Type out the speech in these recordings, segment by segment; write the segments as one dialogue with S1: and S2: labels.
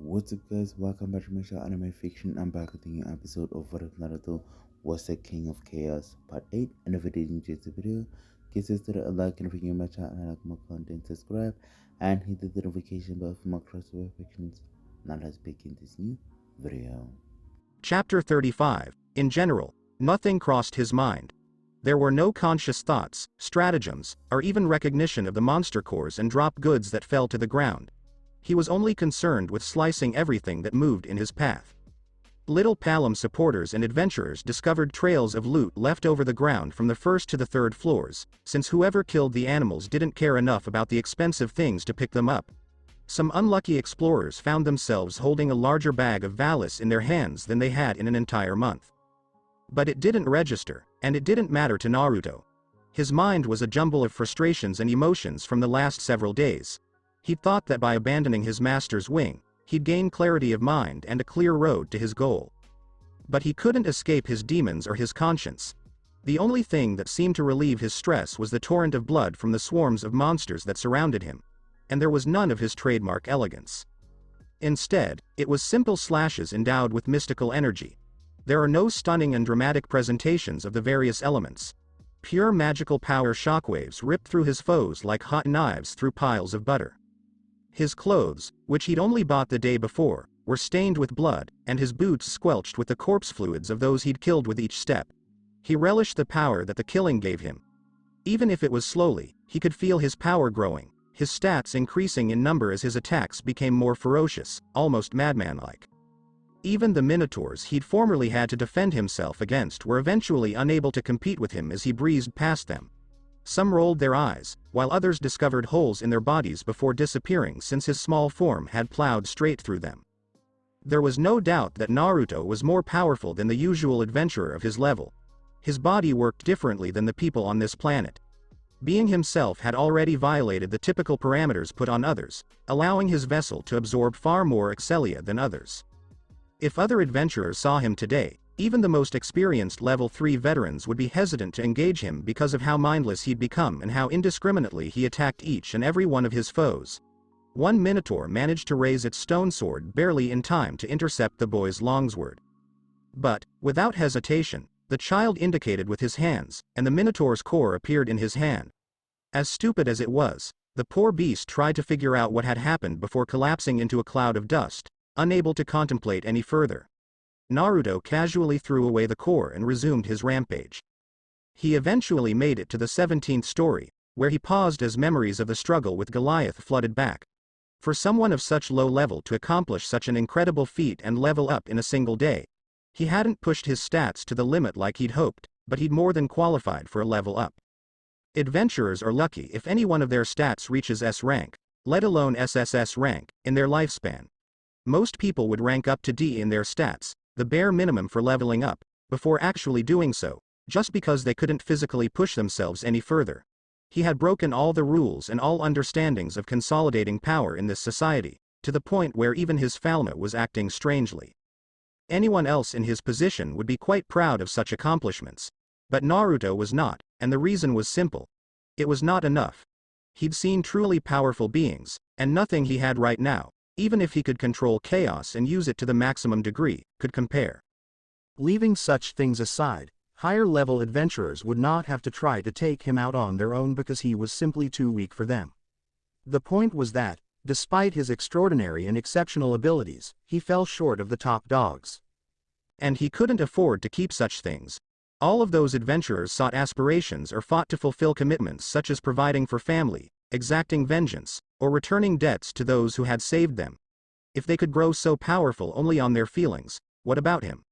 S1: What's up guys, welcome back to my show Anime Fiction. I'm back with a new episode of What If Naruto Was the King of Chaos Part 8. And if you did enjoy the video, give this video a like, and if you're new to my channel and like more content, subscribe and hit the notification bell for more crossover fictions. Now let's begin this new video.
S2: Chapter 35. In general, nothing crossed his mind. There were no conscious thoughts, stratagems, or even recognition of the monster cores and drop goods that fell to the ground. He was only concerned with slicing everything that moved in his path. Little Palom supporters and adventurers discovered trails of loot left over the ground from the first to the third floors, since whoever killed the animals didn't care enough about the expensive things to pick them up. Some unlucky explorers found themselves holding a larger bag of Valis in their hands than they had in an entire month. But it didn't register, and it didn't matter to Naruto. His mind was a jumble of frustrations and emotions from the last several days. He'd thought that by abandoning his master's wing, he'd gain clarity of mind and a clear road to his goal. But he couldn't escape his demons or his conscience. The only thing that seemed to relieve his stress was the torrent of blood from the swarms of monsters that surrounded him. And there was none of his trademark elegance. Instead, it was simple slashes endowed with mystical energy. There are no stunning and dramatic presentations of the various elements. Pure magical power shockwaves ripped through his foes like hot knives through piles of butter. His clothes, which he'd only bought the day before, were stained with blood, and his boots squelched with the corpse fluids of those he'd killed with each step. He relished the power that the killing gave him. Even if it was slowly, he could feel his power growing, his stats increasing in number as his attacks became more ferocious, almost madman-like. Even the minotaurs he'd formerly had to defend himself against were eventually unable to compete with him as he breezed past them. Some rolled their eyes, while others discovered holes in their bodies before disappearing since his small form had plowed straight through them. There was no doubt that Naruto was more powerful than the usual adventurer of his level. His body worked differently than the people on this planet. Being himself had already violated the typical parameters put on others, allowing his vessel to absorb far more excelia than others. If other adventurers saw him today, even the most experienced level 3 veterans would be hesitant to engage him because of how mindless he'd become and how indiscriminately he attacked each and every one of his foes. One minotaur managed to raise its stone sword barely in time to intercept the boy's longsword. But, without hesitation, the child indicated with his hands, and the minotaur's core appeared in his hand. As stupid as it was, the poor beast tried to figure out what had happened before collapsing into a cloud of dust, unable to contemplate any further. Naruto casually threw away the core and resumed his rampage. He eventually made it to the 17th story, where he paused as memories of the struggle with Goliath flooded back. For someone of such low level to accomplish such an incredible feat and level up in a single day, he hadn't pushed his stats to the limit like he'd hoped, but he'd more than qualified for a level up. Adventurers are lucky if any one of their stats reaches S rank, let alone SSS rank, in their lifespan. Most people would rank up to D in their stats, the bare minimum for leveling up, before actually doing so, just because they couldn't physically push themselves any further. He had broken all the rules and all understandings of consolidating power in this society, to the point where even his Falma was acting strangely. Anyone else in his position would be quite proud of such accomplishments. But Naruto was not, and the reason was simple. It was not enough. He'd seen truly powerful beings, and nothing he had right now, even if he could control chaos and use it to the maximum degree, could compare. Leaving such things aside, higher-level adventurers would not have to try to take him out on their own because he was simply too weak for them. The point was that, despite his extraordinary and exceptional abilities, he fell short of the top dogs. And he couldn't afford to keep such things. All of those adventurers sought aspirations or fought to fulfill commitments such as providing for family, exacting vengeance, or returning debts to those who had saved them. If they could grow so powerful only on their feelings, what about him?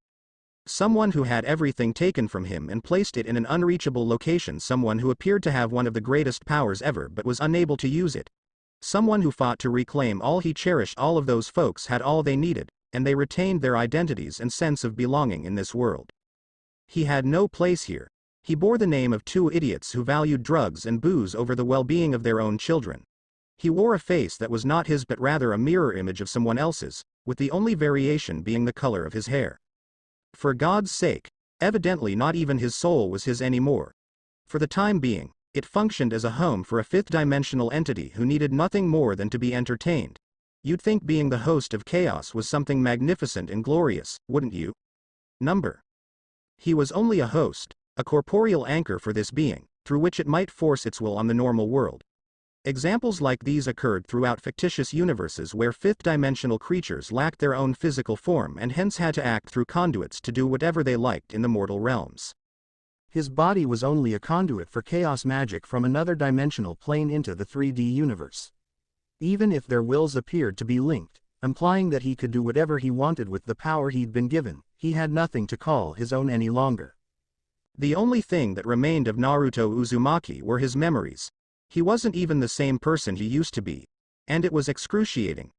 S2: Someone who had everything taken from him and placed it in an unreachable location, someone who appeared to have one of the greatest powers ever but was unable to use it. Someone who fought to reclaim all he cherished. All of those folks had all they needed, and they retained their identities and sense of belonging in this world. He had no place here. He bore the name of two idiots who valued drugs and booze over the well-being of their own children. He wore a face that was not his but rather a mirror image of someone else's, with the only variation being the color of his hair. For God's sake, evidently not even his soul was his anymore. For the time being, it functioned as a home for a fifth-dimensional entity who needed nothing more than to be entertained. You'd think being the host of chaos was something magnificent and glorious, wouldn't you? Number. He was only a host, a corporeal anchor for this being, through which it might force its will on the normal world. Examples like these occurred throughout fictitious universes where fifth-dimensional creatures lacked their own physical form and hence had to act through conduits to do whatever they liked in the mortal realms. His body was only a conduit for chaos magic from another dimensional plane into the 3D universe. Even if their wills appeared to be linked, implying that he could do whatever he wanted with the power he'd been given, he had nothing to call his own any longer. The only thing that remained of Naruto Uzumaki were his memories. He wasn't even the same person he used to be, and it was excruciating.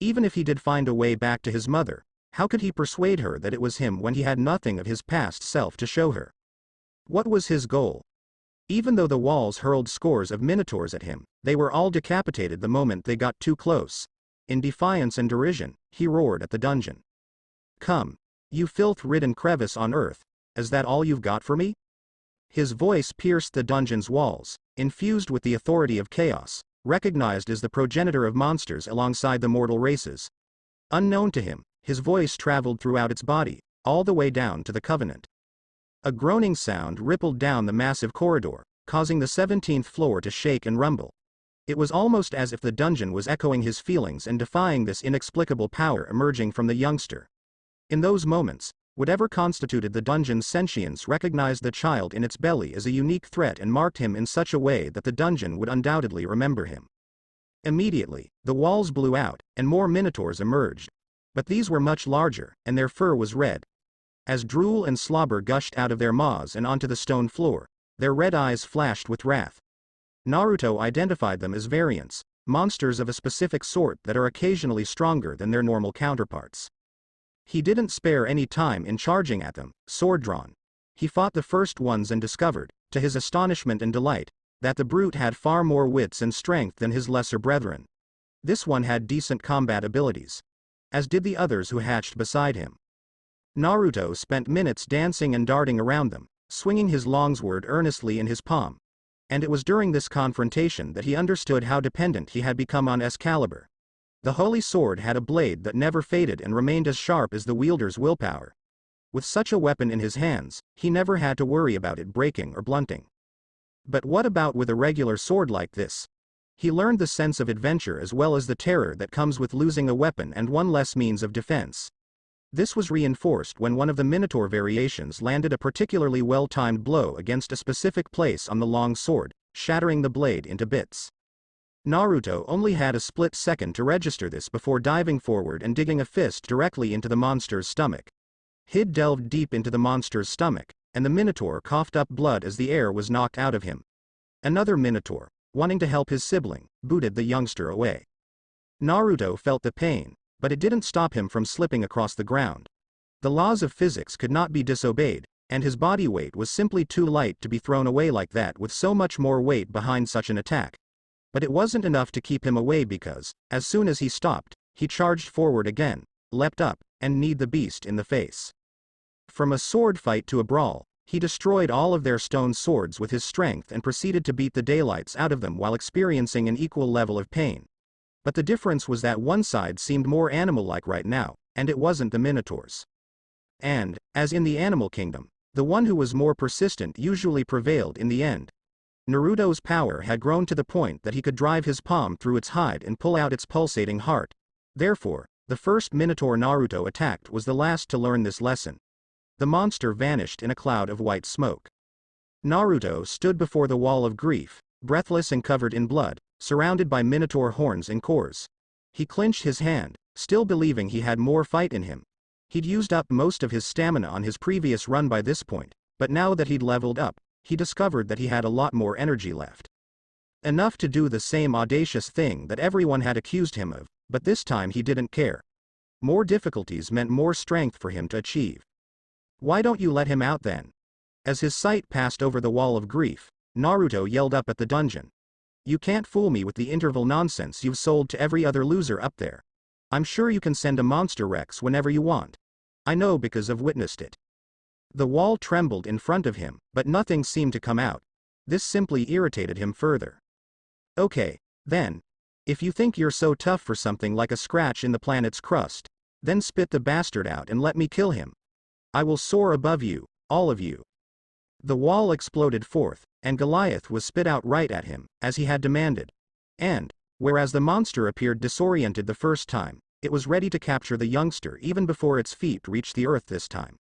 S2: Even if he did find a way back to his mother, how could he persuade her that it was him when he had nothing of his past self to show her? What was his goal? Even though the walls hurled scores of minotaurs at him, they were all decapitated the moment they got too close. In defiance and derision, he roared at the dungeon. "Come, you filth-ridden crevice on earth, is that all you've got for me?" His voice pierced the dungeon's walls, infused with the authority of chaos, recognized as the progenitor of monsters alongside the mortal races. Unknown to him, his voice traveled throughout its body, all the way down to the Covenant. A groaning sound rippled down the massive corridor, causing the 17th floor to shake and rumble. It was almost as if the dungeon was echoing his feelings and defying this inexplicable power emerging from the youngster. In those moments, whatever constituted the dungeon's sentience recognized the child in its belly as a unique threat and marked him in such a way that the dungeon would undoubtedly remember him. Immediately, the walls blew out, and more minotaurs emerged. But these were much larger, and their fur was red. As drool and slobber gushed out of their maws and onto the stone floor, their red eyes flashed with wrath. Naruto identified them as variants, monsters of a specific sort that are occasionally stronger than their normal counterparts. He didn't spare any time in charging at them, sword drawn. He fought the first ones and discovered, to his astonishment and delight, that the brute had far more wits and strength than his lesser brethren. This one had decent combat abilities, as did the others who hatched beside him. Naruto spent minutes dancing and darting around them, swinging his longsword earnestly in his palm. And it was during this confrontation that he understood how dependent he had become on Excalibur. The holy sword had a blade that never faded and remained as sharp as the wielder's willpower. With such a weapon in his hands, he never had to worry about it breaking or blunting. But what about with a regular sword like this? He learned the sense of adventure as well as the terror that comes with losing a weapon and one less means of defense. This was reinforced when one of the Minotaur variations landed a particularly well-timed blow against a specific place on the long sword, shattering the blade into bits. Naruto only had a split second to register this before diving forward and digging a fist directly into the monster's stomach. He'd delved deep into the monster's stomach, and the Minotaur coughed up blood as the air was knocked out of him. Another Minotaur, wanting to help his sibling, booted the youngster away. Naruto felt the pain, but it didn't stop him from slipping across the ground. The laws of physics could not be disobeyed, and his body weight was simply too light to be thrown away like that with so much more weight behind such an attack. But it wasn't enough to keep him away because, as soon as he stopped, he charged forward again, leapt up, and kneed the beast in the face. From a sword fight to a brawl, he destroyed all of their stone swords with his strength and proceeded to beat the daylights out of them while experiencing an equal level of pain. But the difference was that one side seemed more animal-like right now, and it wasn't the Minotaurs. And, as in the animal kingdom, the one who was more persistent usually prevailed in the end. Naruto's power had grown to the point that he could drive his palm through its hide and pull out its pulsating heart. Therefore, the first Minotaur Naruto attacked was the last to learn this lesson. The monster vanished in a cloud of white smoke. Naruto stood before the wall of grief, breathless and covered in blood, surrounded by Minotaur horns and cores. He clenched his hand, still believing he had more fight in him. He'd used up most of his stamina on his previous run by this point, but now that he'd leveled up, he discovered that he had a lot more energy left. Enough to do the same audacious thing that everyone had accused him of, but this time he didn't care. More difficulties meant more strength for him to achieve. Why don't you let him out then? As his sight passed over the wall of grief, Naruto yelled up at the dungeon. You can't fool me with the interval nonsense you've sold to every other loser up there. I'm sure you can send a monster Rex whenever you want. I know because I've witnessed it. The wall trembled in front of him, but nothing seemed to come out. This simply irritated him further. Okay, then. If you think you're so tough for something like a scratch in the planet's crust, then spit the bastard out and let me kill him. I will soar above you, all of you." The wall exploded forth, and Goliath was spit out right at him, as he had demanded. And, whereas the monster appeared disoriented the first time, it was ready to capture the youngster even before its feet reached the earth this time.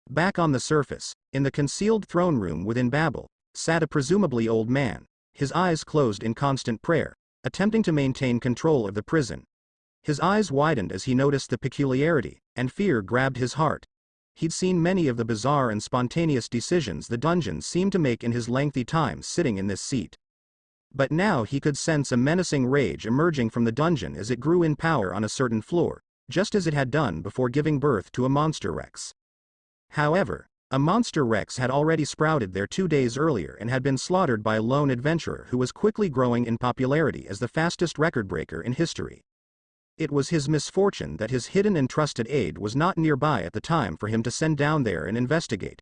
S2: Back on the surface, in the concealed throne room within Babel, sat a presumably old man, his eyes closed in constant prayer, attempting to maintain control of the prison. His eyes widened as he noticed the peculiarity, and fear grabbed his heart. He'd seen many of the bizarre and spontaneous decisions the dungeons seemed to make in his lengthy time sitting in this seat. But now he could sense a menacing rage emerging from the dungeon as it grew in power on a certain floor, just as it had done before giving birth to a monster Rex. However, a monster Rex had already sprouted there 2 days earlier and had been slaughtered by a lone adventurer who was quickly growing in popularity as the fastest record breaker in history. It was his misfortune that his hidden and trusted aide was not nearby at the time for him to send down there and investigate.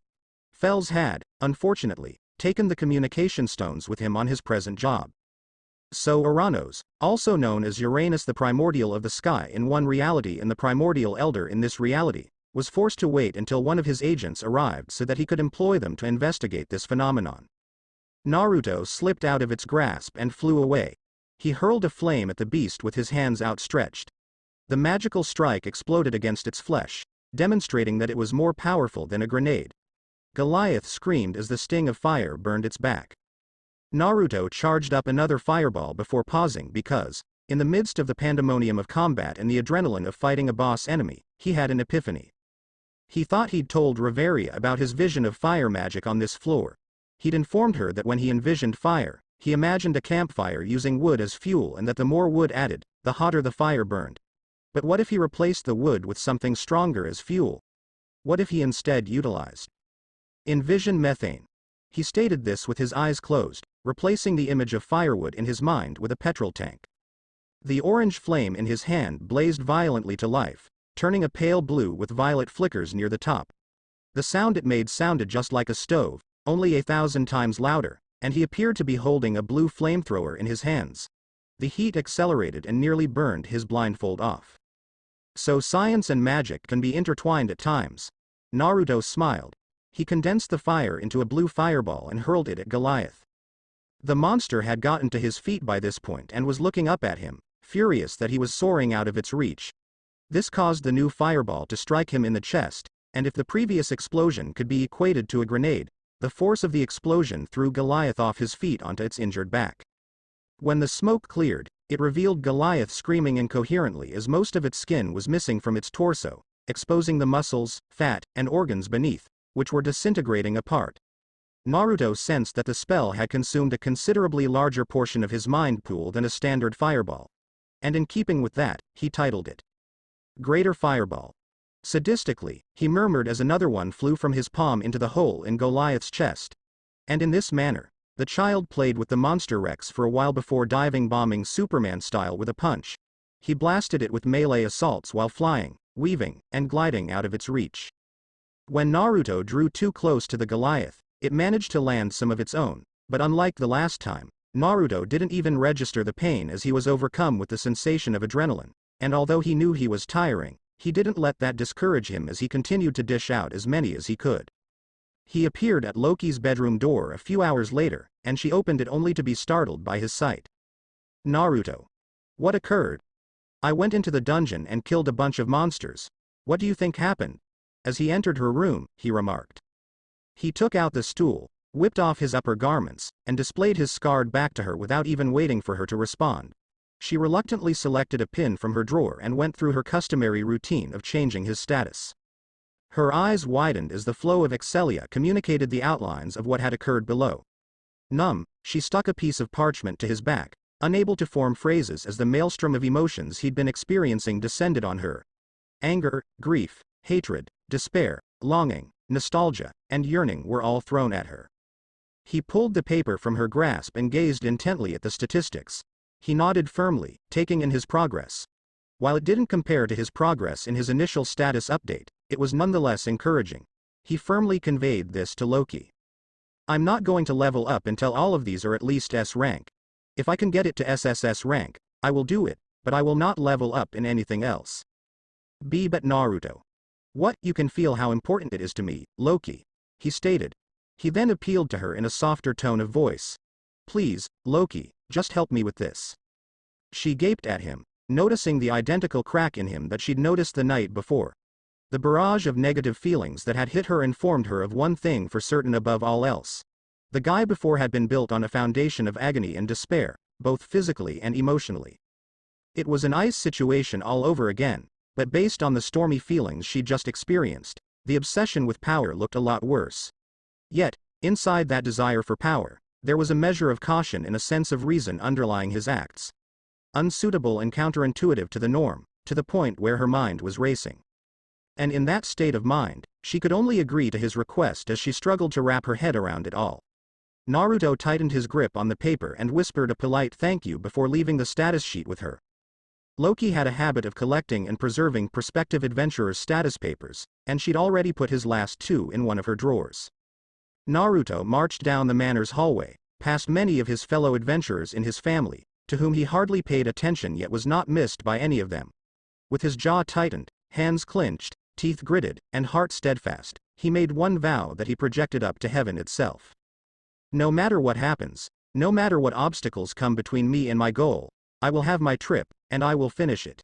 S2: Fells had, unfortunately, taken the communication stones with him on his present job. So Uranus, also known as Uranus the primordial of the sky in one reality and the primordial elder in this reality, was forced to wait until one of his agents arrived so that he could employ them to investigate this phenomenon. Naruto slipped out of its grasp and flew away. He hurled a flame at the beast with his hands outstretched. The magical strike exploded against its flesh, demonstrating that it was more powerful than a grenade. Goliath screamed as the sting of fire burned its back. Naruto charged up another fireball before pausing because, in the midst of the pandemonium of combat and the adrenaline of fighting a boss enemy, he had an epiphany. He thought he'd told Riveria about his vision of fire magic on this floor. He'd informed her that when he envisioned fire, he imagined a campfire using wood as fuel and that the more wood added, the hotter the fire burned. But what if he replaced the wood with something stronger as fuel? What if he instead utilized envision methane? He stated this with his eyes closed, replacing the image of firewood in his mind with a petrol tank. The orange flame in his hand blazed violently to life, turning a pale blue with violet flickers near the top. The sound it made sounded just like a stove, only 1,000 times louder, and he appeared to be holding a blue flamethrower in his hands. The heat accelerated and nearly burned his blindfold off. So science and magic can be intertwined at times. Naruto smiled. He condensed the fire into a blue fireball and hurled it at Goliath. The monster had gotten to his feet by this point and was looking up at him, furious that he was soaring out of its reach. This caused the new fireball to strike him in the chest, and if the previous explosion could be equated to a grenade, the force of the explosion threw Goliath off his feet onto its injured back. When the smoke cleared, it revealed Goliath screaming incoherently as most of its skin was missing from its torso, exposing the muscles, fat, and organs beneath, which were disintegrating apart. Naruto sensed that the spell had consumed a considerably larger portion of his mind pool than a standard fireball. And in keeping with that, he titled it Greater Fireball. Sadistically, he murmured as another one flew from his palm into the hole in Goliath's chest. And in this manner, the child played with the monster Rex for a while before diving bombing Superman style with a punch. He blasted it with melee assaults while flying, weaving, and gliding out of its reach. When Naruto drew too close to the Goliath, it managed to land some of its own, but unlike the last time, Naruto didn't even register the pain as he was overcome with the sensation of adrenaline, and although he knew he was tiring, he didn't let that discourage him as he continued to dish out as many as he could. He appeared at Loki's bedroom door a few hours later, and she opened it only to be startled by his sight. Naruto. What occurred? I went into the dungeon and killed a bunch of monsters. What do you think happened? As he entered her room, he remarked. He took out the stool, whipped off his upper garments, and displayed his scarred back to her without even waiting for her to respond. She reluctantly selected a pin from her drawer and went through her customary routine of changing his status. Her eyes widened as the flow of excelia communicated the outlines of what had occurred below. Numb, she stuck a piece of parchment to his back, unable to form phrases as the maelstrom of emotions he'd been experiencing descended on her. Anger, grief, hatred, despair, longing, nostalgia, and yearning were all thrown at her. He pulled the paper from her grasp and gazed intently at the statistics. He nodded firmly, taking in his progress. While it didn't compare to his progress in his initial status update, it was nonetheless encouraging. He firmly conveyed this to Loki. I'm not going to level up until all of these are at least S rank. If I can get it to SSS rank, I will do it, but I will not level up in anything else. But Naruto. What? You can feel how important it is to me, Loki, he stated. He then appealed to her in a softer tone of voice. Please, Loki, just help me with this. She gaped at him, noticing the identical crack in him that she'd noticed the night before. The barrage of negative feelings that had hit her informed her of one thing for certain above all else. The guy before had been built on a foundation of agony and despair, both physically and emotionally. It was an ice situation all over again, but based on the stormy feelings she'd just experienced, the obsession with power looked a lot worse. Yet, inside that desire for power, there was a measure of caution and a sense of reason underlying his acts. Unsuitable and counterintuitive to the norm, to the point where her mind was racing. And in that state of mind, she could only agree to his request as she struggled to wrap her head around it all. Naruto tightened his grip on the paper and whispered a polite thank you before leaving the status sheet with her. Loki had a habit of collecting and preserving prospective adventurers' status papers, and she'd already put his last 2 in one of her drawers. Naruto marched down the manor's hallway, past many of his fellow adventurers in his family, to whom he hardly paid attention yet was not missed by any of them. With his jaw tightened, hands clenched, teeth gritted, and heart steadfast, he made one vow that he projected up to heaven itself. No matter what happens, no matter what obstacles come between me and my goal, I will have my trip, and I will finish it.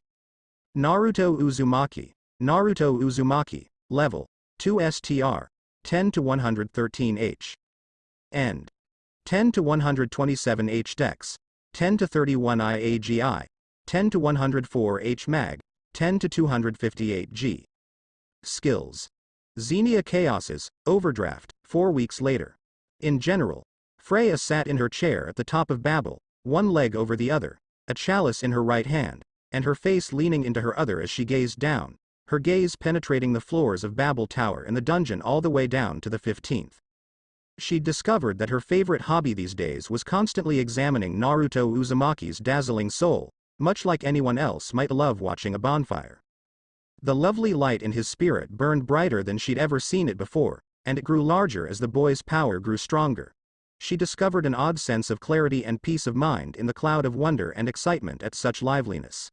S2: Naruto Uzumaki, level 2 STR, 10 to 113 H. End. 10 to 127 H Dex, 10 to 31 IAGI, 10 to 104 H Mag, 10 to 258 G. Skills. Xenia Chaoses, Overdraft, 4 weeks later. In general, Freya sat in her chair at the top of Babel, one leg over the other, a chalice in her right hand, and her face leaning into her other as she gazed down, her gaze penetrating the floors of Babel Tower and the dungeon all the way down to the 15th. She'd discovered that her favorite hobby these days was constantly examining Naruto Uzumaki's dazzling soul, much like anyone else might love watching a bonfire. The lovely light in his spirit burned brighter than she'd ever seen it before, and it grew larger as the boy's power grew stronger. She discovered an odd sense of clarity and peace of mind in the cloud of wonder and excitement at such liveliness.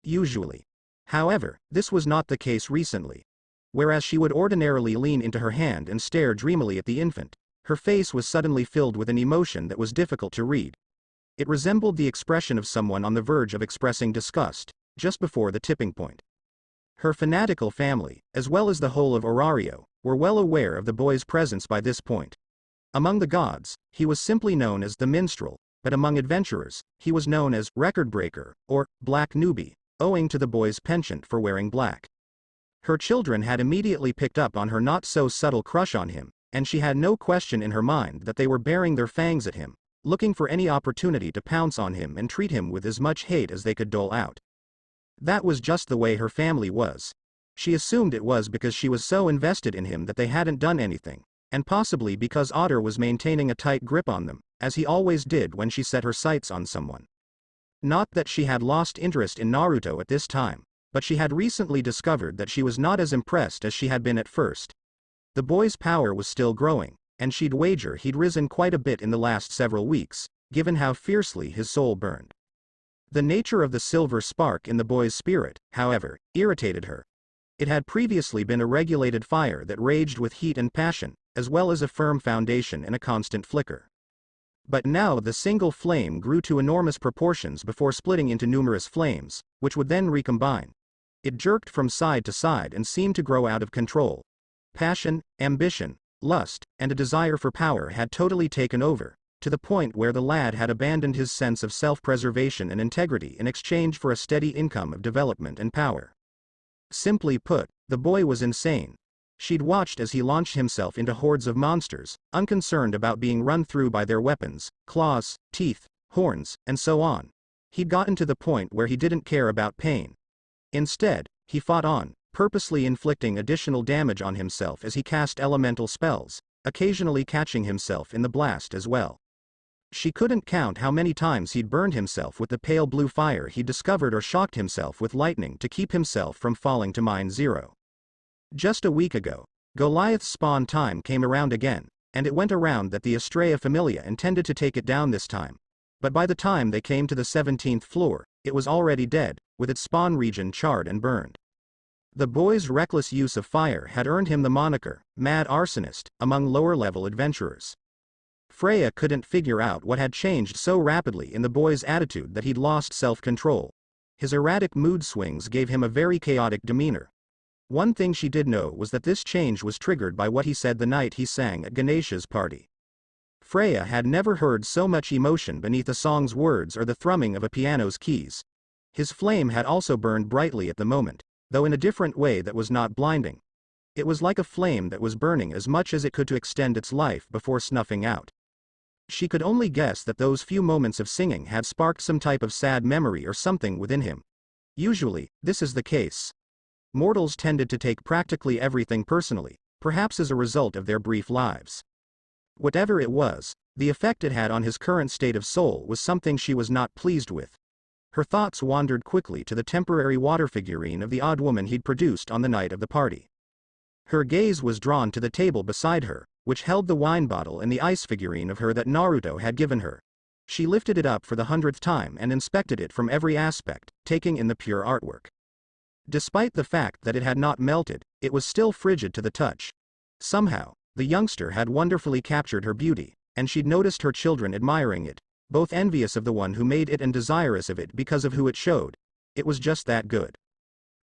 S2: Usually. However, this was not the case recently. Whereas she would ordinarily lean into her hand and stare dreamily at the infant, her face was suddenly filled with an emotion that was difficult to read. It resembled the expression of someone on the verge of expressing disgust, just before the tipping point. Her fanatical family, as well as the whole of Orario, were well aware of the boy's presence by this point. Among the gods, he was simply known as the minstrel, but among adventurers, he was known as record breaker, or black newbie, owing to the boy's penchant for wearing black. Her children had immediately picked up on her not-so-subtle crush on him, and she had no question in her mind that they were baring their fangs at him, looking for any opportunity to pounce on him and treat him with as much hate as they could dole out. That was just the way her family was. She assumed it was because she was so invested in him that they hadn't done anything, and possibly because Otter was maintaining a tight grip on them, as he always did when she set her sights on someone. Not that she had lost interest in Naruto at this time, but she had recently discovered that she was not as impressed as she had been at first. The boy's power was still growing, and she'd wager he'd risen quite a bit in the last several weeks, given how fiercely his soul burned. The nature of the silver spark in the boy's spirit, however, irritated her. It had previously been a regulated fire that raged with heat and passion, as well as a firm foundation and a constant flicker. But now the single flame grew to enormous proportions before splitting into numerous flames, which would then recombine. It jerked from side to side and seemed to grow out of control. Passion, ambition, lust, and a desire for power had totally taken over, to the point where the lad had abandoned his sense of self-preservation and integrity in exchange for a steady income of development and power. Simply put, the boy was insane. She'd watched as he launched himself into hordes of monsters, unconcerned about being run through by their weapons, claws, teeth, horns, and so on. He'd gotten to the point where he didn't care about pain. Instead, he fought on, purposely inflicting additional damage on himself as he cast elemental spells, occasionally catching himself in the blast as well. She couldn't count how many times he'd burned himself with the pale blue fire he discovered or shocked himself with lightning to keep himself from falling to mine zero. Just a week ago, Goliath's spawn time came around again, and it went around that the Estrella Familia intended to take it down this time. But by the time they came to the 17th floor, it was already dead, with its spawn region charred and burned. The boy's reckless use of fire had earned him the moniker, Mad Arsonist, among lower-level adventurers. Freya couldn't figure out what had changed so rapidly in the boy's attitude that he'd lost self-control. His erratic mood swings gave him a very chaotic demeanor. One thing she did know was that this change was triggered by what he said the night he sang at Ganesha's party. Freya had never heard so much emotion beneath a song's words or the thrumming of a piano's keys. His flame had also burned brightly at the moment, though in a different way that was not blinding. It was like a flame that was burning as much as it could to extend its life before snuffing out. She could only guess that those few moments of singing had sparked some type of sad memory or something within him. Usually, this is the case. Mortals tended to take practically everything personally, perhaps as a result of their brief lives. Whatever it was, the effect it had on his current state of soul was something she was not pleased with. Her thoughts wandered quickly to the temporary water figurine of the odd woman he'd produced on the night of the party. Her gaze was drawn to the table beside her, which held the wine bottle and the ice figurine of her that Naruto had given her. She lifted it up for the 100th time and inspected it from every aspect, taking in the pure artwork. Despite the fact that it had not melted, it was still frigid to the touch. Somehow, the youngster had wonderfully captured her beauty, and she'd noticed her children admiring it, both envious of the one who made it and desirous of it because of who it showed. It was just that good.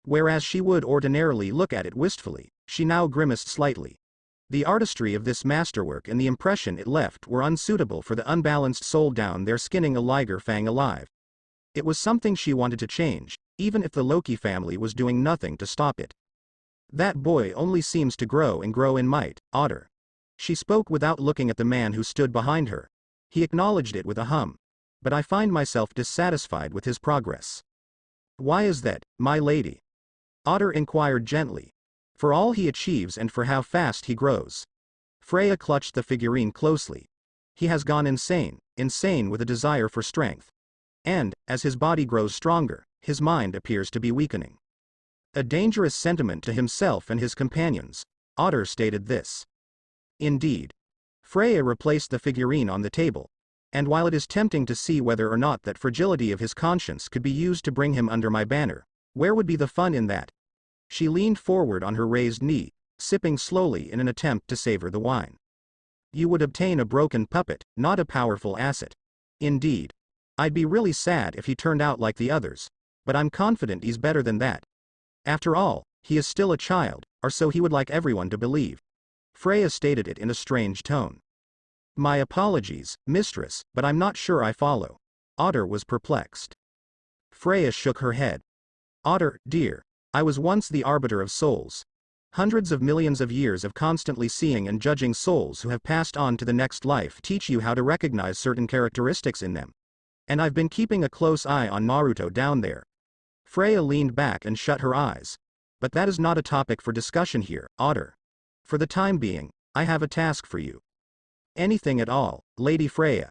S2: Whereas she would ordinarily look at it wistfully, she now grimaced slightly. The artistry of this masterwork and the impression it left were unsuitable for the unbalanced soul down there skinning a liger fang alive. It was something she wanted to change, even if the Loki family was doing nothing to stop it. That boy only seems to grow and grow in might, Otter. She spoke without looking at the man who stood behind her. He acknowledged it with a hum. But I find myself dissatisfied with his progress. Why is that, my lady? Otter inquired gently. For all he achieves and for how fast he grows. Freya clutched the figurine closely. He has gone insane with a desire for strength. And, as his body grows stronger, his mind appears to be weakening. A dangerous sentiment to himself and his companions. Otter stated this. Indeed. Freya replaced the figurine on the table. And while it is tempting to see whether or not that fragility of his conscience could be used to bring him under my banner, where would be the fun in that? She leaned forward on her raised knee, sipping slowly in an attempt to savor the wine. You would obtain a broken puppet, not a powerful asset. Indeed. I'd be really sad if he turned out like the others, but I'm confident he's better than that. After all, he is still a child, or so he would like everyone to believe. Freya stated it in a strange tone. My apologies, mistress, but I'm not sure I follow. Otter was perplexed. Freya shook her head. Otter, dear, I was once the arbiter of souls. Hundreds of millions of years of constantly seeing and judging souls who have passed on to the next life teach you how to recognize certain characteristics in them. And I've been keeping a close eye on Naruto down there. Freya leaned back and shut her eyes. But that is not a topic for discussion here, Otter. For the time being, I have a task for you. Anything at all, Lady Freya.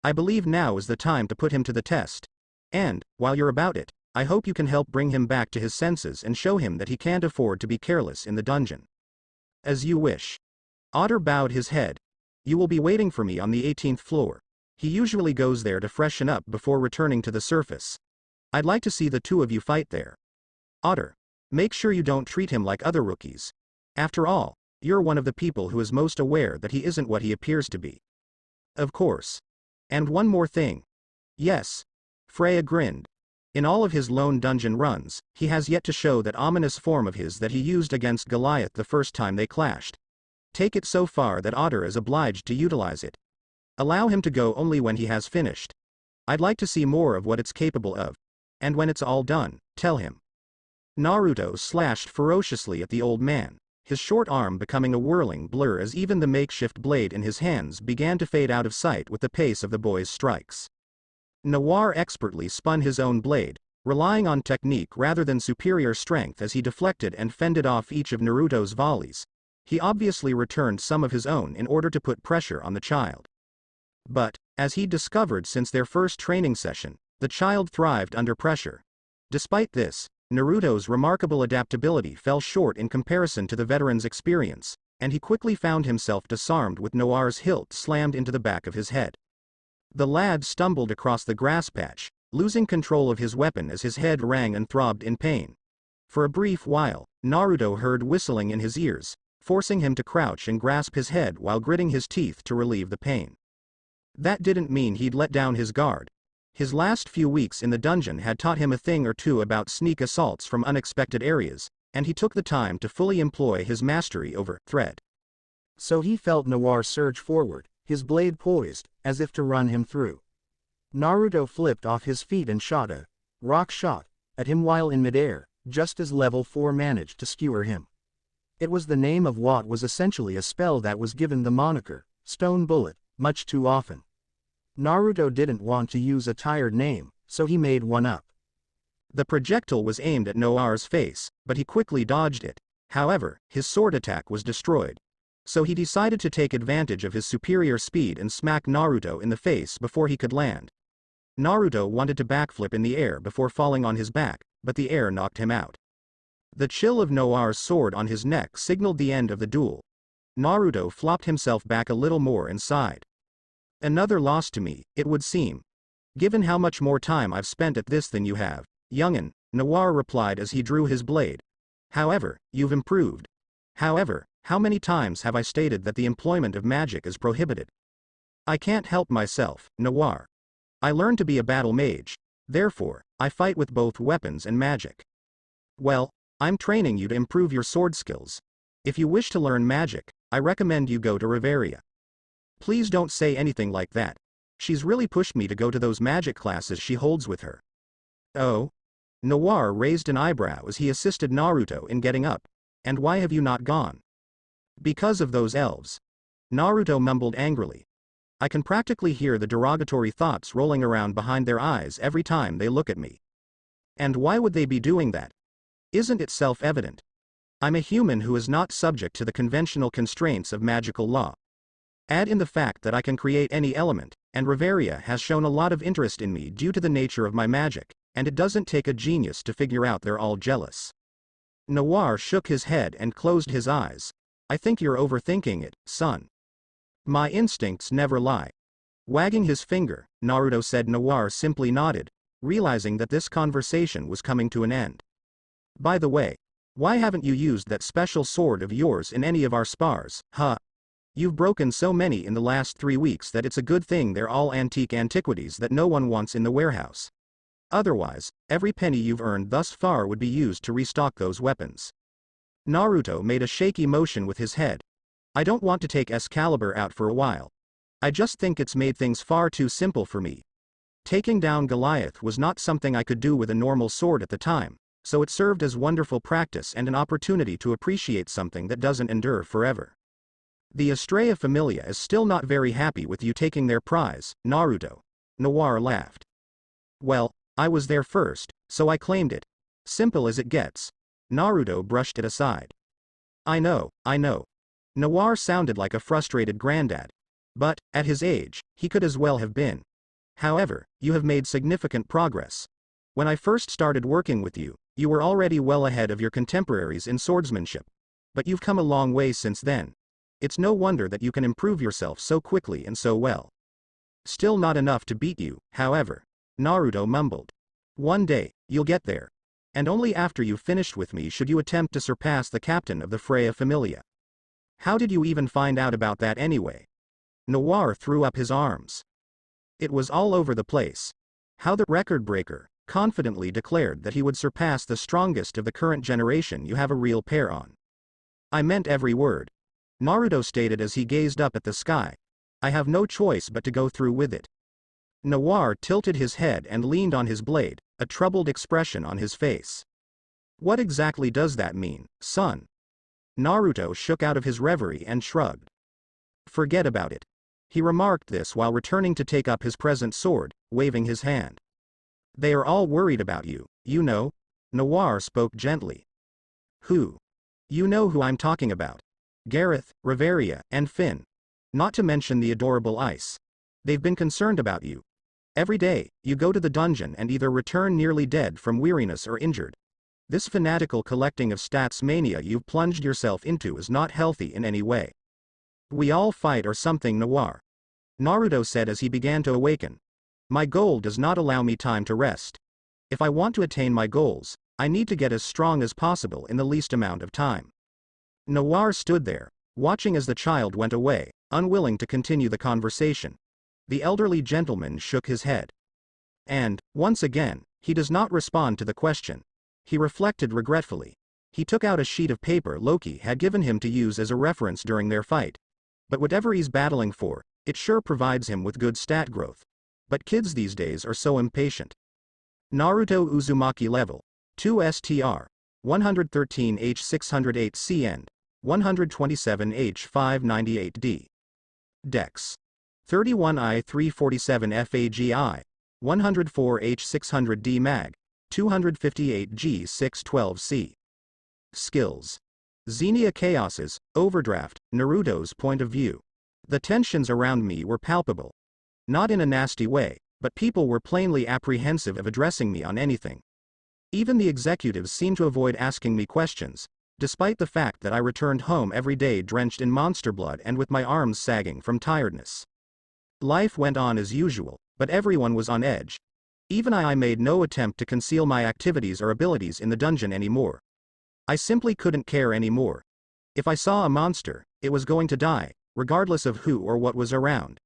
S2: I believe now is the time to put him to the test. And, while you're about it, I hope you can help bring him back to his senses and show him that he can't afford to be careless in the dungeon. As you wish. Otter bowed his head. You will be waiting for me on the 18th floor. He usually goes there to freshen up before returning to the surface. I'd like to see the two of you fight there. Otter, make sure you don't treat him like other rookies. After all, you're one of the people who is most aware that he isn't what he appears to be. Of course. And one more thing. Yes. Freya grinned. In all of his lone dungeon runs, he has yet to show that ominous form of his that he used against Goliath the first time they clashed. Take it so far that Otter is obliged to utilize it. Allow him to go only when he has finished. I'd like to see more of what it's capable of. And when it's all done, tell him. Naruto slashed ferociously at the old man, his short arm becoming a whirling blur as even the makeshift blade in his hands began to fade out of sight with the pace of the boy's strikes. Noir expertly spun his own blade, relying on technique rather than superior strength as he deflected and fended off each of Naruto's volleys. He obviously returned some of his own in order to put pressure on the child. But, as he'd discovered since their first training session, the child thrived under pressure. Despite this, Naruto's remarkable adaptability fell short in comparison to the veteran's experience, and he quickly found himself disarmed with Noir's hilt slammed into the back of his head. The lad stumbled across the grass patch, losing control of his weapon as his head rang and throbbed in pain. For a brief while, Naruto heard whistling in his ears, forcing him to crouch and grasp his head while gritting his teeth to relieve the pain. That didn't mean he'd let down his guard. His last few weeks in the dungeon had taught him a thing or two about sneak assaults from unexpected areas, and he took the time to fully employ his mastery over threat.
S3: So he felt Noir surge forward, his blade poised, as if to run him through. Naruto flipped off his feet and shot a rock shot at him while in midair, just as level 4 managed to skewer him. It was the name of what was essentially a spell that was given the moniker, Stone Bullet, much too often. Naruto didn't want to use a tired name, so he made one up.
S2: The projectile was aimed at Noir's face, but he quickly dodged it. However, his sword attack was destroyed. So he decided to take advantage of his superior speed and smack Naruto in the face before he could land. Naruto wanted to backflip in the air before falling on his back, but the air knocked him out. The chill of Noir's sword on his neck signaled the end of the duel. Naruto flopped himself back a little more and sighed. Another loss to me, it would seem. Given how much more time I've spent at this than you have, young'un, Noir replied as he drew his blade. However, you've improved. However, how many times have I stated that the employment of magic is prohibited? I can't help myself, Noir. I learned to be a battle mage. Therefore, I fight with both weapons and magic. Well, I'm training you to improve your sword skills. If you wish to learn magic, I recommend you go to Riveria. Please don't say anything like that. She's really pushed me to go to those magic classes she holds with her. Oh? Noir raised an eyebrow as he assisted Naruto in getting up. And why have you not gone? Because of those elves. Naruto mumbled angrily. I can practically hear the derogatory thoughts rolling around behind their eyes every time they look at me. And why would they be doing that? Isn't it self-evident? I'm a human who is not subject to the conventional constraints of magical law. Add in the fact that I can create any element, and Riveria has shown a lot of interest in me due to the nature of my magic, and it doesn't take a genius to figure out they're all jealous. Noir shook his head and closed his eyes. I think you're overthinking it, son. My instincts never lie. Wagging his finger, Naruto said. Noir simply nodded, realizing that this conversation was coming to an end. By the way, why haven't you used that special sword of yours in any of our spars, huh? You've broken so many in the last 3 weeks that it's a good thing they're all antique antiquities that no one wants in the warehouse. Otherwise, every penny you've earned thus far would be used to restock those weapons. Naruto made a shaky motion with his head. I don't want to take Excalibur out for a while. I just think it's made things far too simple for me. Taking down Goliath was not something I could do with a normal sword at the time, so it served as wonderful practice and an opportunity to appreciate something that doesn't endure forever. The Estrella Familia is still not very happy with you taking their prize, Naruto. Noir laughed. Well, I was there first, so I claimed it. Simple as it gets. Naruto brushed it aside. I know. Noir sounded like a frustrated granddad. But, at his age, he could as well have been. However, you have made significant progress. When I first started working with you, you were already well ahead of your contemporaries in swordsmanship. But you've come a long way since then. It's no wonder that you can improve yourself so quickly and so well. Still not enough to beat you, however. Naruto mumbled. One day, you'll get there. And only after you've finished with me should you attempt to surpass the captain of the Freya Familia. How did you even find out about that anyway? Noir threw up his arms. It was all over the place. How the record breaker confidently declared that he would surpass the strongest of the current generation you have a real pair on. I meant every word. Naruto stated as he gazed up at the sky. I have no choice but to go through with it. Noir tilted his head and leaned on his blade, a troubled expression on his face. What exactly does that mean, son? Naruto shook out of his reverie and shrugged. Forget about it. He remarked this while returning to take up his present sword, waving his hand. They are all worried about you, you know. Noir spoke gently. Who? You know who I'm talking about. Gareth, Riveria, and Finn. Not to mention the adorable Ice. They've been concerned about you. Every day, you go to the dungeon and either return nearly dead from weariness or injured. This fanatical collecting of stats mania you've plunged yourself into is not healthy in any way. We all fight or something, Noir. Naruto said as he began to awaken. My goal does not allow me time to rest. If I want to attain my goals, I need to get as strong as possible in the least amount of time. Noir stood there, watching as the child went away, unwilling to continue the conversation. The elderly gentleman shook his head. And, once again, he does not respond to the question. He reflected regretfully. He took out a sheet of paper Loki had given him to use as a reference during their fight. But whatever he's battling for, it sure provides him with good stat growth. But kids these days are so impatient. Naruto Uzumaki level 2 STR 113H 608C and 127H 598D. Dex 31I 347 FAGI 104H 600D Mag 258G 612C. Skills: Xenia Chaos's Overdraft, Naruto's point of view. The tensions around me were palpable. Not in a nasty way, but people were plainly apprehensive of addressing me on anything. Even the executives seemed to avoid asking me questions, despite the fact that I returned home every day drenched in monster blood and with my arms sagging from tiredness. Life went on as usual, but everyone was on edge. Even I made no attempt to conceal my activities or abilities in the dungeon anymore. I simply couldn't care anymore. If I saw a monster, it was going to die, regardless of who or what was around.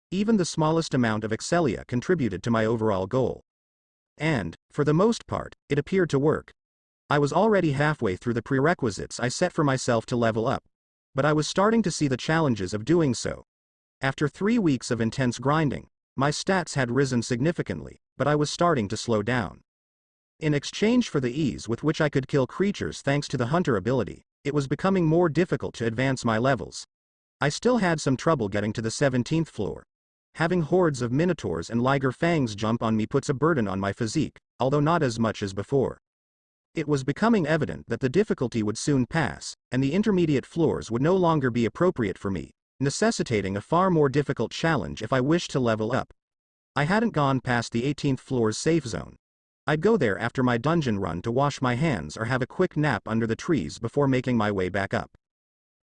S2: Even the smallest amount of Excelia contributed to my overall goal. And, for the most part, it appeared to work. I was already halfway through the prerequisites I set for myself to level up. But I was starting to see the challenges of doing so. After 3 weeks of intense grinding, my stats had risen significantly, but I was starting to slow down. In exchange for the ease with which I could kill creatures thanks to the hunter ability, it was becoming more difficult to advance my levels. I still had some trouble getting to the 17th floor. Having hordes of minotaurs and liger fangs jump on me puts a burden on my physique, although not as much as before. It was becoming evident that the difficulty would soon pass, and the intermediate floors would no longer be appropriate for me, necessitating a far more difficult challenge if I wished to level up. I hadn't gone past the 18th floor's safe zone. I'd go there after my dungeon run to wash my hands or have a quick nap under the trees before making my way back up.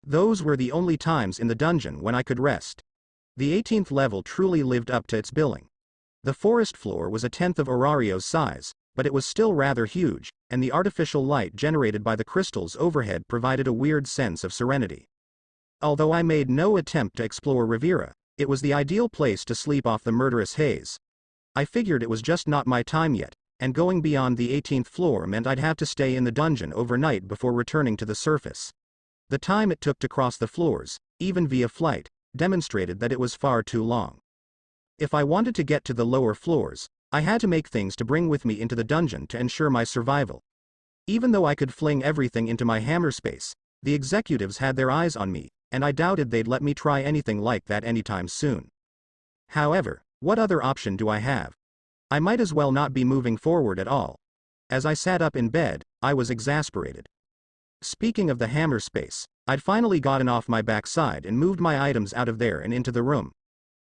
S2: Those were the only times in the dungeon when I could rest. The 18th level truly lived up to its billing. The forest floor was a tenth of Aurario's size, but it was still rather huge, and the artificial light generated by the crystals overhead provided a weird sense of serenity. Although I made no attempt to explore Riveria, it was the ideal place to sleep off the murderous haze. I figured it was just not my time yet, and going beyond the 18th floor meant I'd have to stay in the dungeon overnight before returning to the surface. The time it took to cross the floors, even via flight, demonstrated that it was far too long. If I wanted to get to the lower floors, I had to make things to bring with me into the dungeon to ensure my survival. Even though I could fling everything into my hammer space, the executives had their eyes on me, and I doubted they'd let me try anything like that anytime soon. However, what other option do I have? I might as well not be moving forward at all. As I sat up in bed, I was exasperated. Speaking of the hammer space, I'd finally gotten off my backside and moved my items out of there and into the room.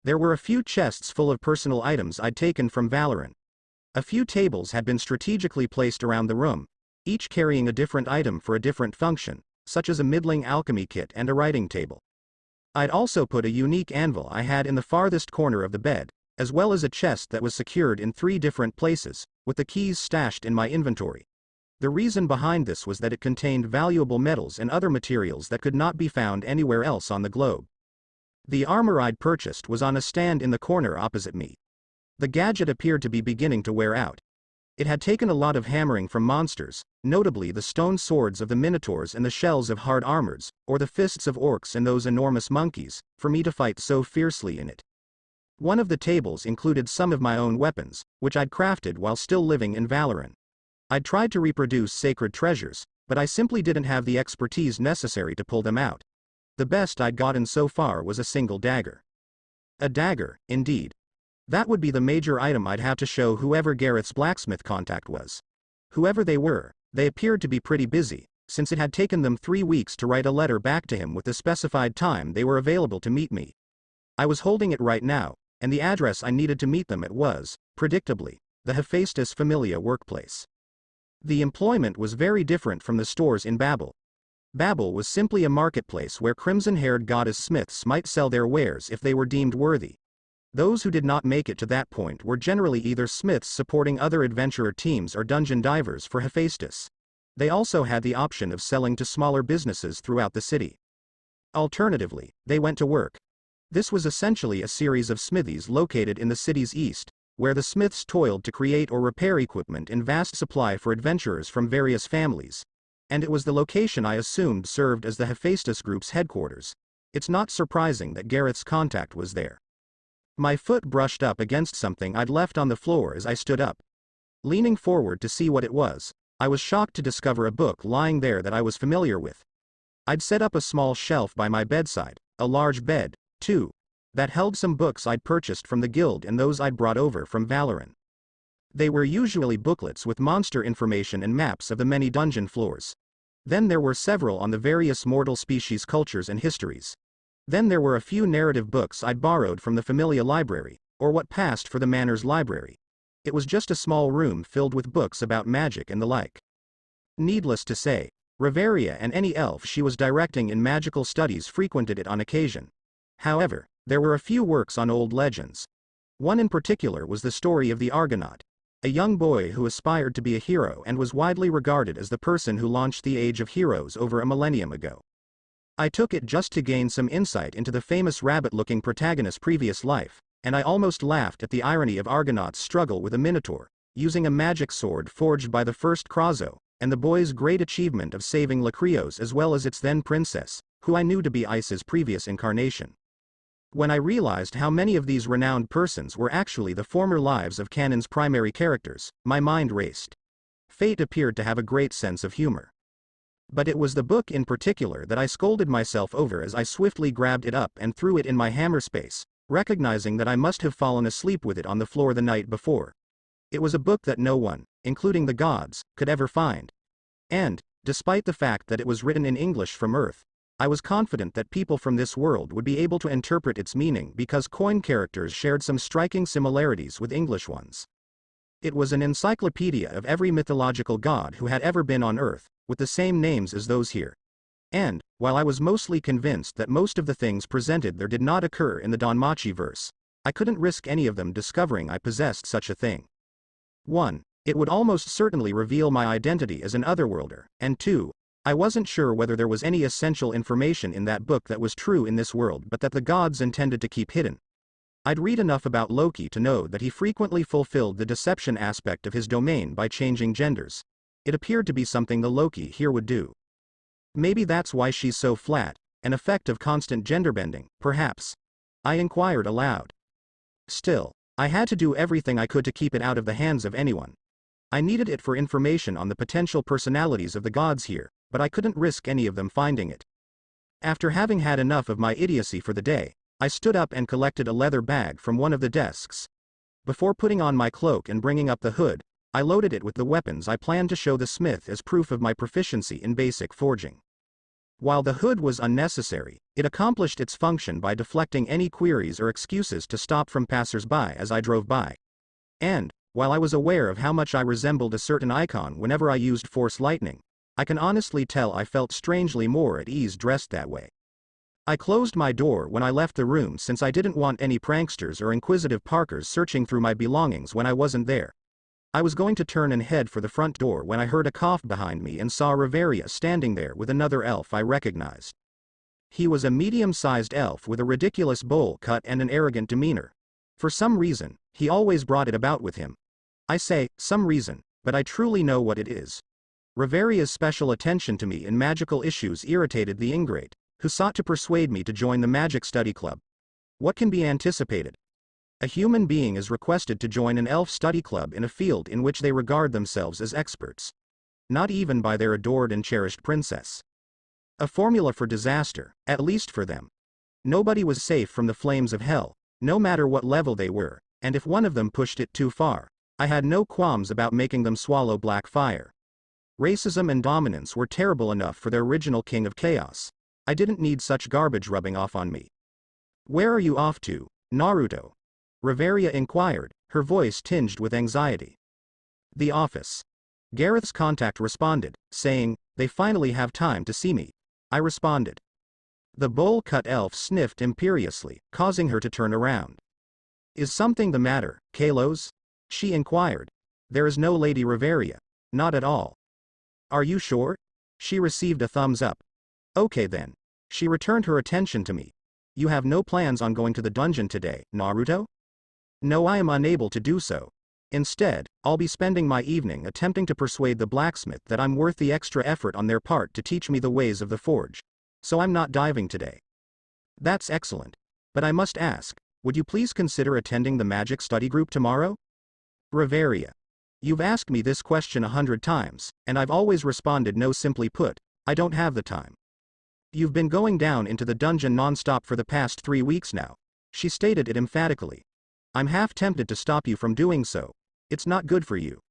S2: There were a few chests full of personal items I'd taken from Valorant. A few tables had been strategically placed around the room, each carrying a different item for a different function, such as a middling alchemy kit and a writing table. I'd also put a unique anvil I had in the farthest corner of the bed, as well as a chest that was secured in 3 different places, with the keys stashed in my inventory. The reason behind this was that it contained valuable metals and other materials that could not be found anywhere else on the globe. The armor I'd purchased was on a stand in the corner opposite me. The gadget appeared to be beginning to wear out. It had taken a lot of hammering from monsters, notably the stone swords of the minotaurs and the shells of hard armors, or the fists of orcs and those enormous monkeys, for me to fight so fiercely in it. One of the tables included some of my own weapons, which I'd crafted while still living in Valorant. I'd tried to reproduce sacred treasures, but I simply didn't have the expertise necessary to pull them out. The best I'd gotten so far was a single dagger. A dagger, indeed. That would be the major item I'd have to show whoever Gareth's blacksmith contact was. Whoever they were, they appeared to be pretty busy, since it had taken them 3 weeks to write a letter back to him with the specified time they were available to meet me. I was holding it right now, and the address I needed to meet them at was, predictably, the Hephaestus Familia workplace. The employment was very different from the stores in Babel. Babel was simply a marketplace where crimson-haired goddess smiths might sell their wares if they were deemed worthy. Those who did not make it to that point were generally either smiths supporting other adventurer teams or dungeon divers for Hephaestus. They also had the option of selling to smaller businesses throughout the city. Alternatively, they went to work. This was essentially a series of smithies located in the city's east, where the smiths toiled to create or repair equipment in vast supply for adventurers from various families. And it was the location I assumed served as the Hephaestus group's headquarters. It's not surprising that Gareth's contact was there. My foot brushed up against something I'd left on the floor as I stood up. Leaning forward to see what it was, I was shocked to discover a book lying there that I was familiar with. I'd set up a small shelf by my bedside, a large bed, too, that held some books I'd purchased from the guild and those I'd brought over from Valoran. They were usually booklets with monster information and maps of the many dungeon floors. Then there were several on the various mortal species cultures and histories. Then there were a few narrative books I'd borrowed from the Familia library, or what passed for the Manor's library. It was just a small room filled with books about magic and the like. Needless to say, Riveria and any elf she was directing in magical studies frequented it on occasion. However, there were a few works on old legends. One in particular was the story of the Argonaut, a young boy who aspired to be a hero and was widely regarded as the person who launched the Age of Heroes over a millennium ago. I took it just to gain some insight into the famous rabbit-looking protagonist's previous life, and I almost laughed at the irony of Argonaut's struggle with a minotaur, using a magic sword forged by the first Krazo, and the boy's great achievement of saving Lacreos as well as its then princess, who I knew to be Ice's previous incarnation. When I realized how many of these renowned persons were actually the former lives of canon's primary characters, my mind raced. Fate appeared to have a great sense of humor. But it was the book in particular that I scolded myself over as I swiftly grabbed it up and threw it in my hammer space, recognizing that I must have fallen asleep with it on the floor the night before. It was a book that no one, including the gods, could ever find. And, despite the fact that it was written in English from Earth, I was confident that people from this world would be able to interpret its meaning because coin characters shared some striking similarities with English ones. It was an encyclopedia of every mythological god who had ever been on Earth, with the same names as those here. And, while I was mostly convinced that most of the things presented there did not occur in the Danmachi verse, I couldn't risk any of them discovering I possessed such a thing. 1. It would almost certainly reveal my identity as an otherworlder, and 2. I wasn't sure whether there was any essential information in that book that was true in this world but that the gods intended to keep hidden. I'd read enough about Loki to know that he frequently fulfilled the deception aspect of his domain by changing genders. It appeared to be something the Loki here would do. Maybe that's why she's so flat, an effect of constant gender bending, perhaps. I inquired aloud. Still, I had to do everything I could to keep it out of the hands of anyone. I needed it for information on the potential personalities of the gods here, but I couldn't risk any of them finding it. After having had enough of my idiocy for the day, I stood up and collected a leather bag from one of the desks. Before putting on my cloak and bringing up the hood, I loaded it with the weapons I planned to show the smith as proof of my proficiency in basic forging. While the hood was unnecessary, it accomplished its function by deflecting any queries or excuses to stop from passers-by as I drove by. And, while I was aware of how much I resembled a certain icon whenever I used force lightning, I can honestly tell I felt strangely more at ease dressed that way. I closed my door when I left the room since I didn't want any pranksters or inquisitive parkers searching through my belongings when I wasn't there. I was going to turn and head for the front door when I heard a cough behind me and saw Riveria standing there with another elf I recognized. He was a medium-sized elf with a ridiculous bowl cut and an arrogant demeanor. For some reason, he always brought it about with him. I say, some reason, but I truly know what it is. Riveria's special attention to me in magical issues irritated the ingrate, who sought to persuade me to join the magic study club. What can be anticipated? A human being is requested to join an elf study club in a field in which they regard themselves as experts. Not even by their adored and cherished princess. A formula for disaster, at least for them. Nobody was safe from the flames of hell, no matter what level they were, and if one of them pushed it too far, I had no qualms about making them swallow black fire. Racism and dominance were terrible enough for their original king of chaos. I didn't need such garbage rubbing off on me. Where are you off to, Naruto? Riveria inquired, her voice tinged with anxiety. The office. Gareth's contact responded, saying, they finally have time to see me. I responded. The bowl-cut elf sniffed imperiously, causing her to turn around. Is something the matter, Kalos? She inquired. There is no Lady Riveria. Not at all. Are you sure? She received a thumbs up. Okay then. She returned her attention to me. You have no plans on going to the dungeon today, Naruto? No, I am unable to do so. Instead, I'll be spending my evening attempting to persuade the blacksmith that I'm worth the extra effort on their part to teach me the ways of the forge. So I'm not diving today. That's excellent. But I must ask, would you please consider attending the magic study group tomorrow? Riveria. You've asked me this question 100 times, and I've always responded no. Simply put, I don't have the time. You've been going down into the dungeon non-stop for the past 3 weeks now. She stated it emphatically. I'm half tempted to stop you from doing so. It's not good for you.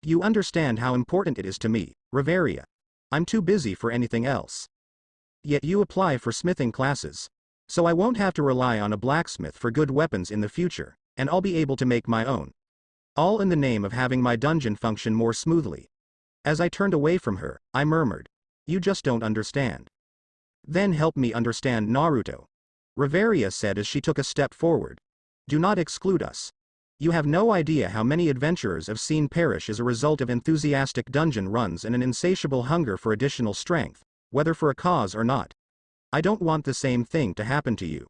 S2: You understand how important it is to me, Riveria. I'm too busy for anything else. Yet you apply for smithing classes. So I won't have to rely on a blacksmith for good weapons in the future, and I'll be able to make my own. All in the name of having my dungeon function more smoothly. As I turned away from her, I murmured. You just don't understand. Then help me understand, Naruto. Riveria said as she took a step forward. Do not exclude us. You have no idea how many adventurers have seen perish as a result of enthusiastic dungeon runs and an insatiable hunger for additional strength, whether for a cause or not. I don't want the same thing to happen to you.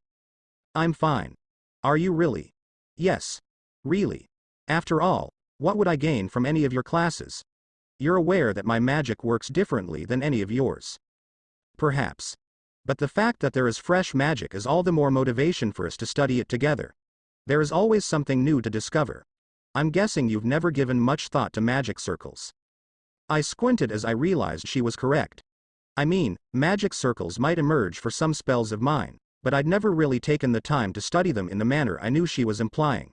S2: I'm fine. Are you really? Yes. Really. After all, what would I gain from any of your classes? You're aware that my magic works differently than any of yours. Perhaps. But the fact that there is fresh magic is all the more motivation for us to study it together. There is always something new to discover. I'm guessing you've never given much thought to magic circles. I squinted as I realized she was correct. I mean, magic circles might emerge for some spells of mine, but I'd never really taken the time to study them in the manner I knew she was implying.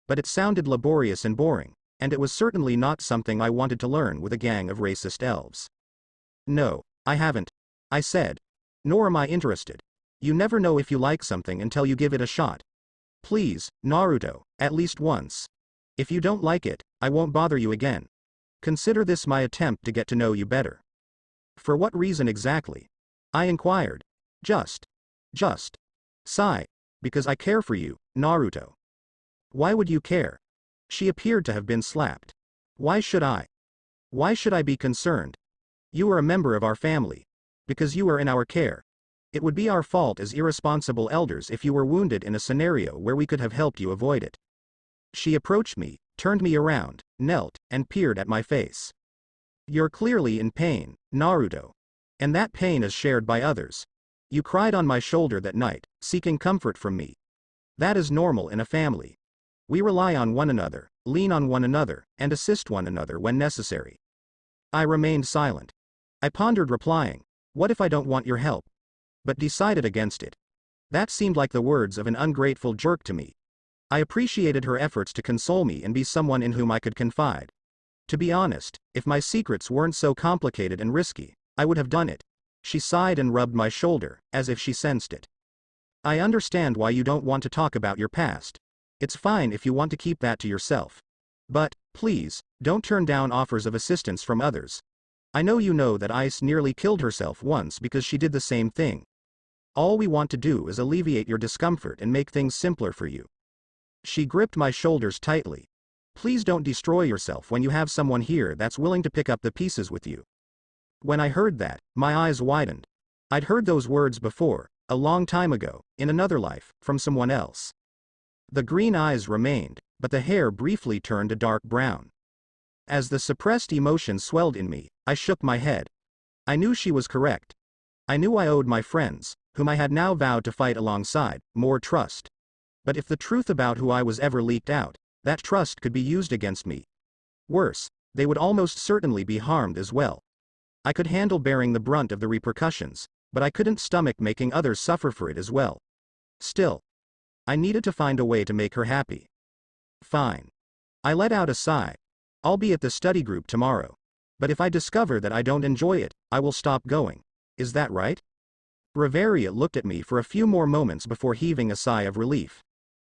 S2: But it sounded laborious and boring, and it was certainly not something I wanted to learn with a gang of racist elves. No, I haven't, I said. Nor am I interested. You never know if you like something until you give it a shot. Please, Naruto, at least once. If you don't like it, I won't bother you again. Consider this my attempt to get to know you better. For what reason exactly? I inquired. Just. Sigh. Because I care for you, Naruto. Why would you care? She appeared to have been slapped. Why should I? Why should I be concerned? You are a member of our family. Because you are in our care. It would be our fault as irresponsible elders if you were wounded in a scenario where we could have helped you avoid it. She approached me, turned me around, knelt, and peered at my face. You're clearly in pain, Naruto. And that pain is shared by others. You cried on my shoulder that night, seeking comfort from me. That is normal in a family. We rely on one another, lean on one another, and assist one another when necessary. I remained silent. I pondered replying, what if I don't want your help? But decided against it. That seemed like the words of an ungrateful jerk to me. I appreciated her efforts to console me and be someone in whom I could confide. To be honest, if my secrets weren't so complicated and risky, I would have done it. She sighed and rubbed my shoulder, as if she sensed it. I understand why you don't want to talk about your past. It's fine if you want to keep that to yourself. But, please, don't turn down offers of assistance from others. I know you know that Ice nearly killed herself once because she did the same thing. All we want to do is alleviate your discomfort and make things simpler for you. She gripped my shoulders tightly. Please don't destroy yourself when you have someone here that's willing to pick up the pieces with you. When I heard that, my eyes widened. I'd heard those words before, a long time ago, in another life, from someone else. The green eyes remained, but the hair briefly turned a dark brown. As the suppressed emotion swelled in me, I shook my head. I knew she was correct. I knew I owed my friends, whom I had now vowed to fight alongside, more trust. But if the truth about who I was ever leaked out, that trust could be used against me. Worse, they would almost certainly be harmed as well. I could handle bearing the brunt of the repercussions, but I couldn't stomach making others suffer for it as well. Still, I needed to find a way to make her happy. Fine. I let out a sigh. I'll be at the study group tomorrow. But if I discover that I don't enjoy it, I will stop going. Is that right? Riveria looked at me for a few more moments before heaving a sigh of relief.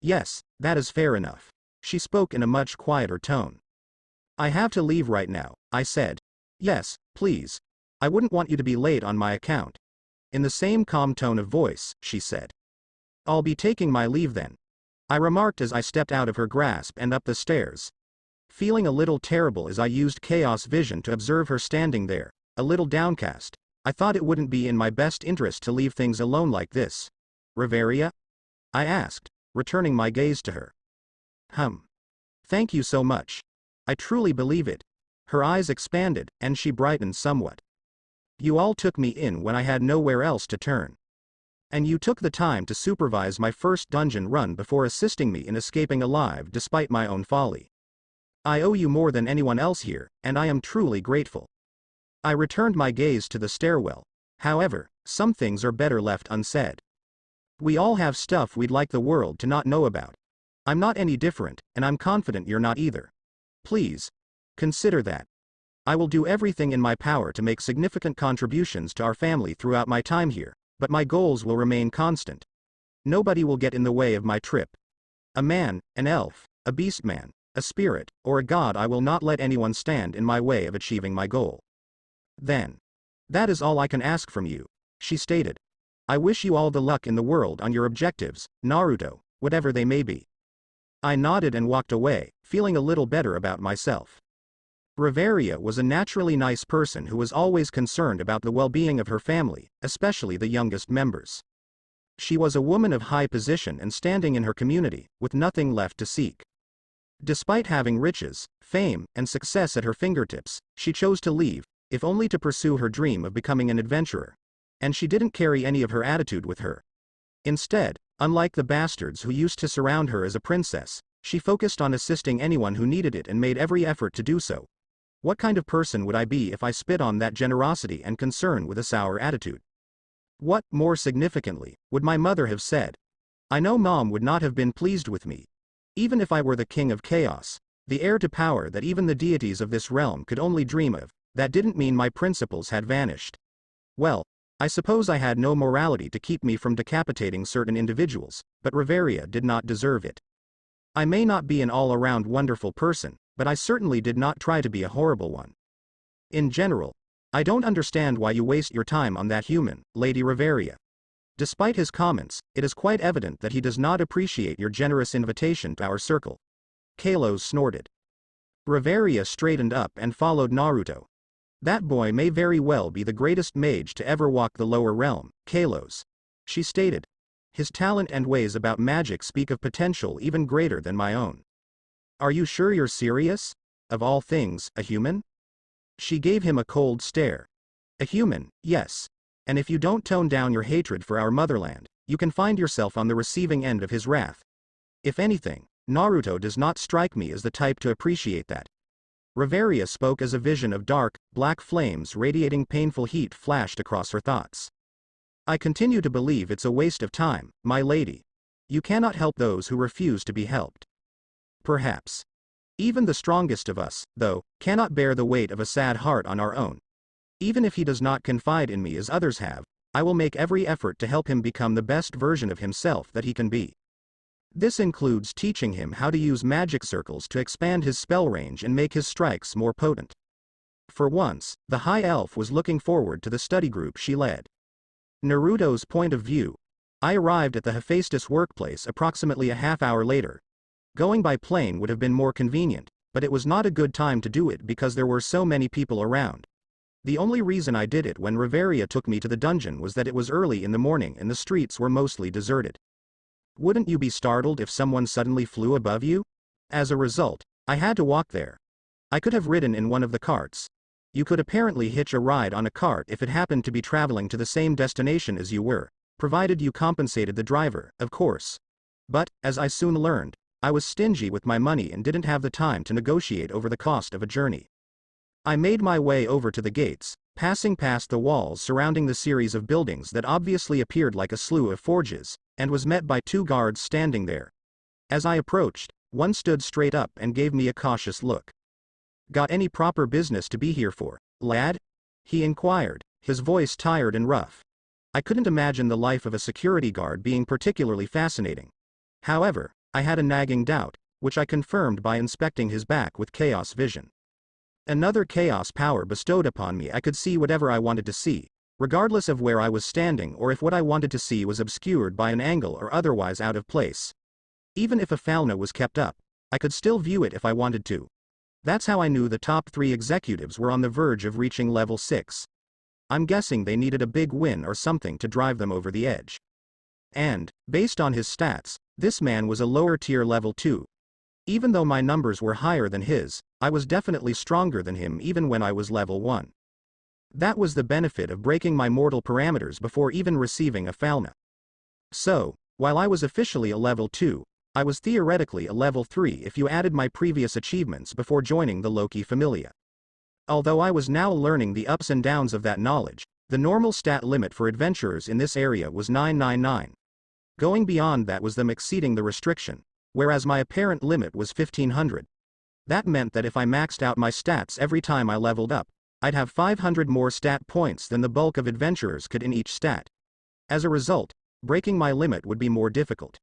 S2: Yes, that is fair enough. She spoke in a much quieter tone. I have to leave right now, I said. Yes, please. I wouldn't want you to be late on my account. In the same calm tone of voice, she said. "I'll be taking my leave then," I remarked as I stepped out of her grasp and up the stairs. Feeling a little terrible as I used chaos vision to observe her standing there, a little downcast, I thought it wouldn't be in my best interest to leave things alone like this. "Riveria?" I asked, returning my gaze to her. Thank you so much. I truly believe it." Her eyes expanded, and she brightened somewhat. "You all took me in when I had nowhere else to turn. And you took the time to supervise my first dungeon run before assisting me in escaping alive despite my own folly. I owe you more than anyone else here, and I am truly grateful." I returned my gaze to the stairwell. However, some things are better left unsaid. We all have stuff we'd like the world to not know about. I'm not any different, and I'm confident you're not either. Please, consider that. I will do everything in my power to make significant contributions to our family throughout my time here, but my goals will remain constant. Nobody will get in the way of my trip. A man, an elf, a beastman, a spirit, or a god, I will not let anyone stand in my way of achieving my goal. Then. That is all I can ask from you, she stated. I wish you all the luck in the world on your objectives, Naruto, whatever they may be. I nodded and walked away, feeling a little better about myself. Riveria was a naturally nice person who was always concerned about the well-being of her family, especially the youngest members. She was a woman of high position and standing in her community, with nothing left to seek. Despite having riches, fame, and success at her fingertips, she chose to leave, if only to pursue her dream of becoming an adventurer. And she didn't carry any of her attitude with her. Instead, unlike the bastards who used to surround her as a princess, she focused on assisting anyone who needed it and made every effort to do so. What kind of person would I be if I spit on that generosity and concern with a sour attitude? What, more significantly, would my mother have said? I know Mom would not have been pleased with me. Even if I were the king of chaos, the heir to power that even the deities of this realm could only dream of, that didn't mean my principles had vanished. Well, I suppose I had no morality to keep me from decapitating certain individuals, but Riveria did not deserve it. I may not be an all-around wonderful person, but I certainly did not try to be a horrible one. In general, I don't understand why you waste your time on that human, Lady Riveria. Despite his comments, it is quite evident that he does not appreciate your generous invitation to our circle. Kalos snorted. Riveria straightened up and followed Naruto. That boy may very well be the greatest mage to ever walk the lower realm, Kalos, she stated. His talent and ways about magic speak of potential even greater than my own. Are you sure you're serious? Of all things, a human? She gave him a cold stare. A human, yes. And if you don't tone down your hatred for our motherland, you can find yourself on the receiving end of his wrath. If anything, Naruto does not strike me as the type to appreciate that. Riveria spoke as a vision of dark, black flames radiating painful heat flashed across her thoughts. I continue to believe it's a waste of time, my lady. You cannot help those who refuse to be helped. Perhaps. Even the strongest of us, though, cannot bear the weight of a sad heart on our own. Even if he does not confide in me as others have, I will make every effort to help him become the best version of himself that he can be. This includes teaching him how to use magic circles to expand his spell range and make his strikes more potent. For once, the High Elf was looking forward to the study group she led. Naruto's point of view. I arrived at the Hephaestus workplace approximately a half-hour later. Going by plane would have been more convenient, but it was not a good time to do it because there were so many people around. The only reason I did it when Riveria took me to the dungeon was that it was early in the morning and the streets were mostly deserted. Wouldn't you be startled if someone suddenly flew above you? As a result, I had to walk there. I could have ridden in one of the carts. You could apparently hitch a ride on a cart if it happened to be traveling to the same destination as you were, provided you compensated the driver, of course. But, as I soon learned, I was stingy with my money and didn't have the time to negotiate over the cost of a journey. I made my way over to the gates, passing past the walls surrounding the series of buildings that obviously appeared like a slew of forges, and was met by 2 guards standing there. As I approached, one stood straight up and gave me a cautious look. Got any proper business to be here for, lad? He inquired, his voice tired and rough. I couldn't imagine the life of a security guard being particularly fascinating. However, I had a nagging doubt, which I confirmed by inspecting his back with chaos vision. Another chaos power bestowed upon me, I could see whatever I wanted to see, regardless of where I was standing or if what I wanted to see was obscured by an angle or otherwise out of place. Even if a fauna was kept up, I could still view it if I wanted to. That's how I knew the top 3 executives were on the verge of reaching level 6. I'm guessing they needed a big win or something to drive them over the edge. And, based on his stats, this man was a lower tier level 2. Even though my numbers were higher than his, I was definitely stronger than him even when I was level 1. That was the benefit of breaking my mortal parameters before even receiving a fauna. So, while I was officially a level 2, I was theoretically a level 3 if you added my previous achievements before joining the Loki Familia. Although I was now learning the ups and downs of that knowledge, the normal stat limit for adventurers in this area was 999. Going beyond that was them exceeding the restriction, whereas my apparent limit was 1500. That meant that if I maxed out my stats every time I leveled up, I'd have 500 more stat points than the bulk of adventurers could in each stat. As a result, breaking my limit would be more difficult.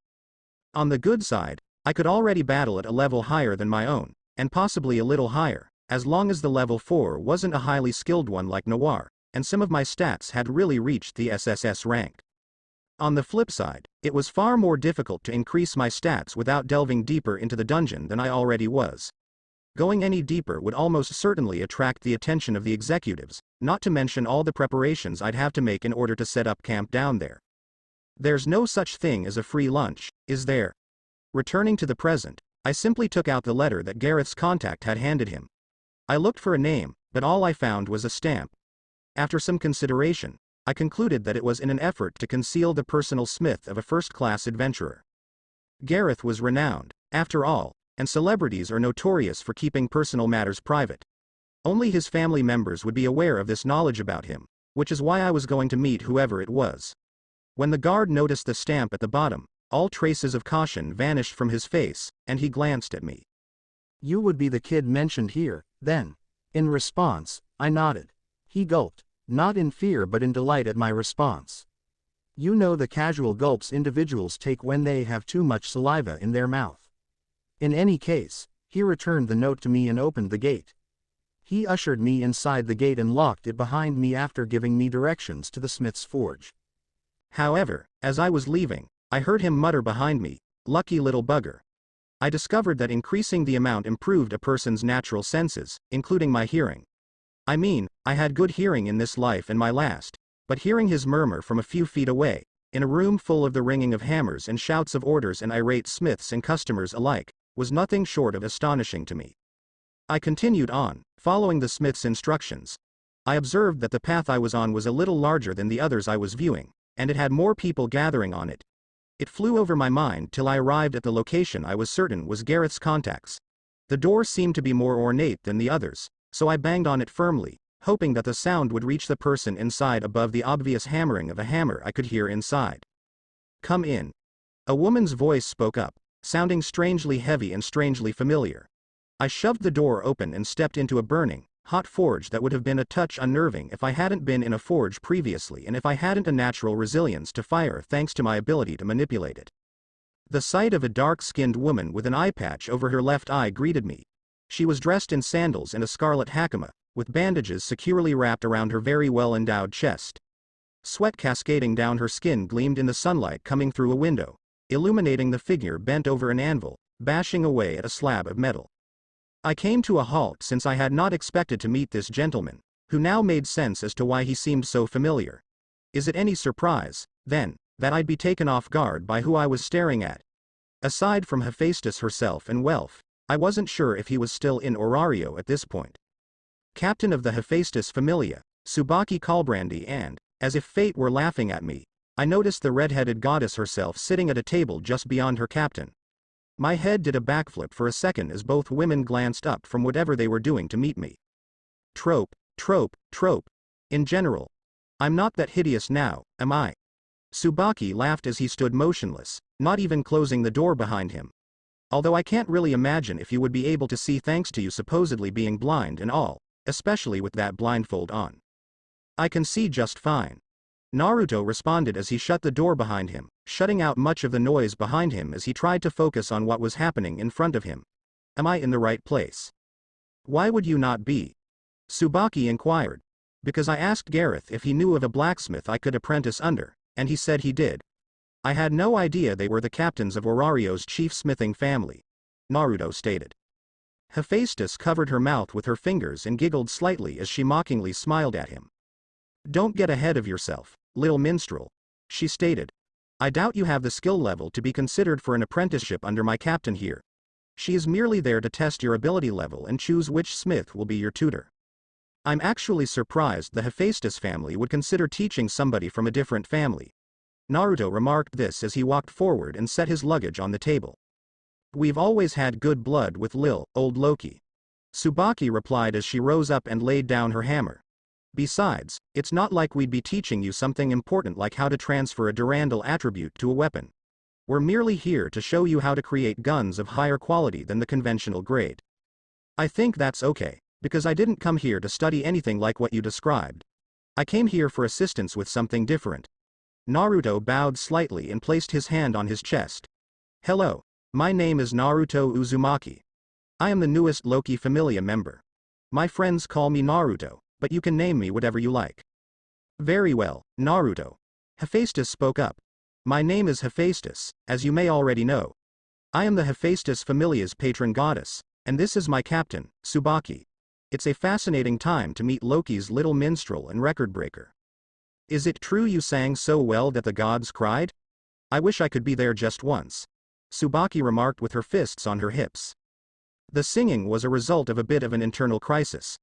S2: On the good side, I could already battle at a level higher than my own, and possibly a little higher, as long as the level 4 wasn't a highly skilled one like Noir, and some of my stats had really reached the SSS rank. On the flip side, it was far more difficult to increase my stats without delving deeper into the dungeon than I already was. Going any deeper would almost certainly attract the attention of the executives, not to mention all the preparations I'd have to make in order to set up camp down there. There's no such thing as a free lunch, is there? Returning to the present, I simply took out the letter that Gareth's contact had handed him. I looked for a name, but all I found was a stamp. After some consideration, I concluded that it was in an effort to conceal the personal smith of a first-class adventurer. Gareth was renowned, after all, and celebrities are notorious for keeping personal matters private. Only his family members would be aware of this knowledge about him, which is why I was going to meet whoever it was. When the guard noticed the stamp at the bottom, all traces of caution vanished from his face, and he glanced at me.
S3: You would be the kid mentioned here, then. In response, I nodded. He gulped, not in fear but in delight at my response. You know the casual gulps individuals take when they have too much saliva in their mouth. In any case, he returned the note to me and opened the gate. He ushered me inside the gate and locked it behind me after giving me directions to the smith's forge.
S2: However, as I was leaving, I heard him mutter behind me, "Lucky little bugger." I discovered that increasing the amount improved a person's natural senses, including my hearing. I mean, I had good hearing in this life and my last, but hearing his murmur from a few feet away, in a room full of the ringing of hammers and shouts of orders and irate smiths and customers alike, was nothing short of astonishing to me. I continued on, following the smith's instructions. I observed that the path I was on was a little larger than the others I was viewing, and it had more people gathering on it. It flew over my mind till I arrived at the location I was certain was Gareth's contacts. The door seemed to be more ornate than the others, so I banged on it firmly, hoping that the sound would reach the person inside above the obvious hammering of a hammer I could hear inside. "Come in." A woman's voice spoke up, sounding strangely heavy and strangely familiar. I shoved the door open and stepped into a burning, hot forge that would have been a touch unnerving if I hadn't been in a forge previously and if I hadn't a natural resilience to fire thanks to my ability to manipulate it. The sight of a dark-skinned woman with an eye patch over her left eye greeted me. She was dressed in sandals and a scarlet hakama, with bandages securely wrapped around her very well-endowed chest. Sweat cascading down her skin gleamed in the sunlight coming through a window, illuminating the figure bent over an anvil, bashing away at a slab of metal. I came to a halt since I had not expected to meet this gentleman, who now made sense as to why he seemed so familiar. Is it any surprise, then, that I'd be taken off guard by who I was staring at? Aside from Hephaestus herself and Welf, I wasn't sure if he was still in Orario at this point. Captain of the Hephaestus Familia, Tsubaki Kalbrandi, and, as if fate were laughing at me, I noticed the red-headed goddess herself sitting at a table just beyond her captain. My head did a backflip for a second as both women glanced up from whatever they were doing to meet me. Trope, trope, trope. In general. I'm not that hideous now, am I? Tsubaki laughed as he stood motionless, not even closing the door behind him. Although I can't really imagine if you would be able to see thanks to you supposedly being blind and all, especially with that blindfold on. I can see just fine. Naruto responded as he shut the door behind him, shutting out much of the noise behind him as he tried to focus on what was happening in front of him. Am I in the right place? Why would you not be? Tsubaki inquired. Because I asked Gareth if he knew of a blacksmith I could apprentice under, and he said he did. I had no idea they were the captains of Orario's chief smithing family, Naruto stated. Hephaestus covered her mouth with her fingers and giggled slightly as she mockingly smiled at him. Don't get ahead of yourself, little minstrel, she stated. I doubt you have the skill level to be considered for an apprenticeship under my captain here. She is merely there to test your ability level and choose which smith will be your tutor. I'm actually surprised the Hephaestus family would consider teaching somebody from a different family. Naruto remarked this as he walked forward and set his luggage on the table. We've always had good blood with Lil, old Loki. Tsubaki replied as she rose up and laid down her hammer. Besides, it's not like we'd be teaching you something important like how to transfer a Durandal attribute to a weapon. We're merely here to show you how to create guns of higher quality than the conventional grade. I think that's okay, because I didn't come here to study anything like what you described. I came here for assistance with something different. Naruto bowed slightly and placed his hand on his chest. Hello, my name is Naruto Uzumaki. I am the newest Loki Familia member. My friends call me Naruto, but you can name me whatever you like. Very well, Naruto. Hephaestus spoke up. My name is Hephaestus, as you may already know. I am the Hephaestus Familia's patron goddess, and this is my captain, Tsubaki. It's a fascinating time to meet Loki's little minstrel and record breaker. Is it true you sang so well that the gods cried? I wish I could be there just once. Tsubaki remarked with her fists on her hips. The singing was a result of a bit of an internal crisis.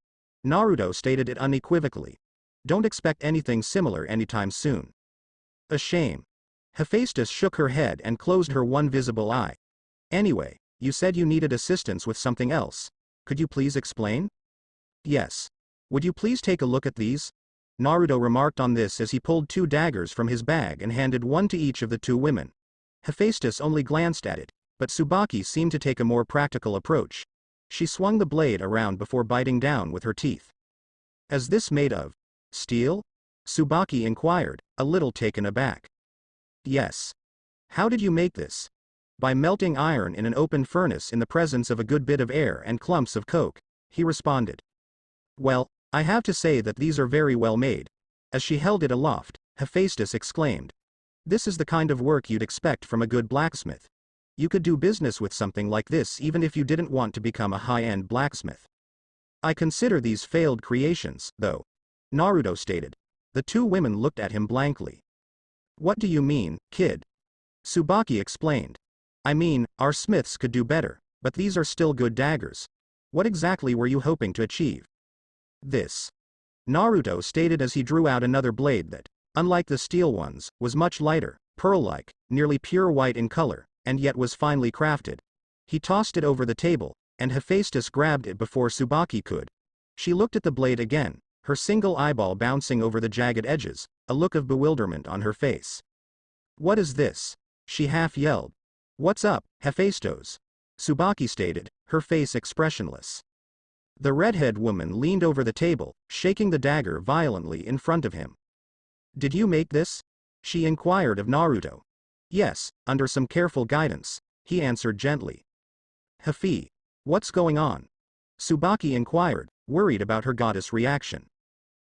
S2: Naruto stated it unequivocally. Don't expect anything similar anytime soon. A shame. Hephaestus shook her head and closed her one visible eye. Anyway, you said you needed assistance with something else. Could you please explain? Yes. Would you please take a look at these? Naruto remarked on this as he pulled 2 daggers from his bag and handed one to each of the 2 women. Hephaestus only glanced at it, but Tsubaki seemed to take a more practical approach. She swung the blade around before biting down with her teeth. Is this made of steel? Tsubaki inquired, a little taken aback. Yes. How did you make this? By melting iron in an open furnace in the presence of a good bit of air and clumps of coke, he responded. Well, I have to say that these are very well made. As she held it aloft, Hephaestus exclaimed. This is the kind of work you'd expect from a good blacksmith. You could do business with something like this even if you didn't want to become a high-end blacksmith. I consider these failed creations, though, Naruto stated. The 2 women looked at him blankly. What do you mean, kid? Tsubaki explained. I mean, our smiths could do better, but these are still good daggers. What exactly were you hoping to achieve? This. Naruto stated as he drew out another blade that, unlike the steel ones, was much lighter, pearl-like, nearly pure white in color, and yet was finely crafted. He tossed it over the table, and Hephaestus grabbed it before Tsubaki could. She looked at the blade again, her single eyeball bouncing over the jagged edges, a look of bewilderment on her face. What is this? She half yelled. What's up, Hephaestos? Tsubaki stated, her face expressionless. The redhead woman leaned over the table, shaking the dagger violently in front of him. Did you make this? She inquired of Naruto. Yes, under some careful guidance, he answered gently. Hefe. What's going on? Tsubaki inquired, worried about her goddess' reaction.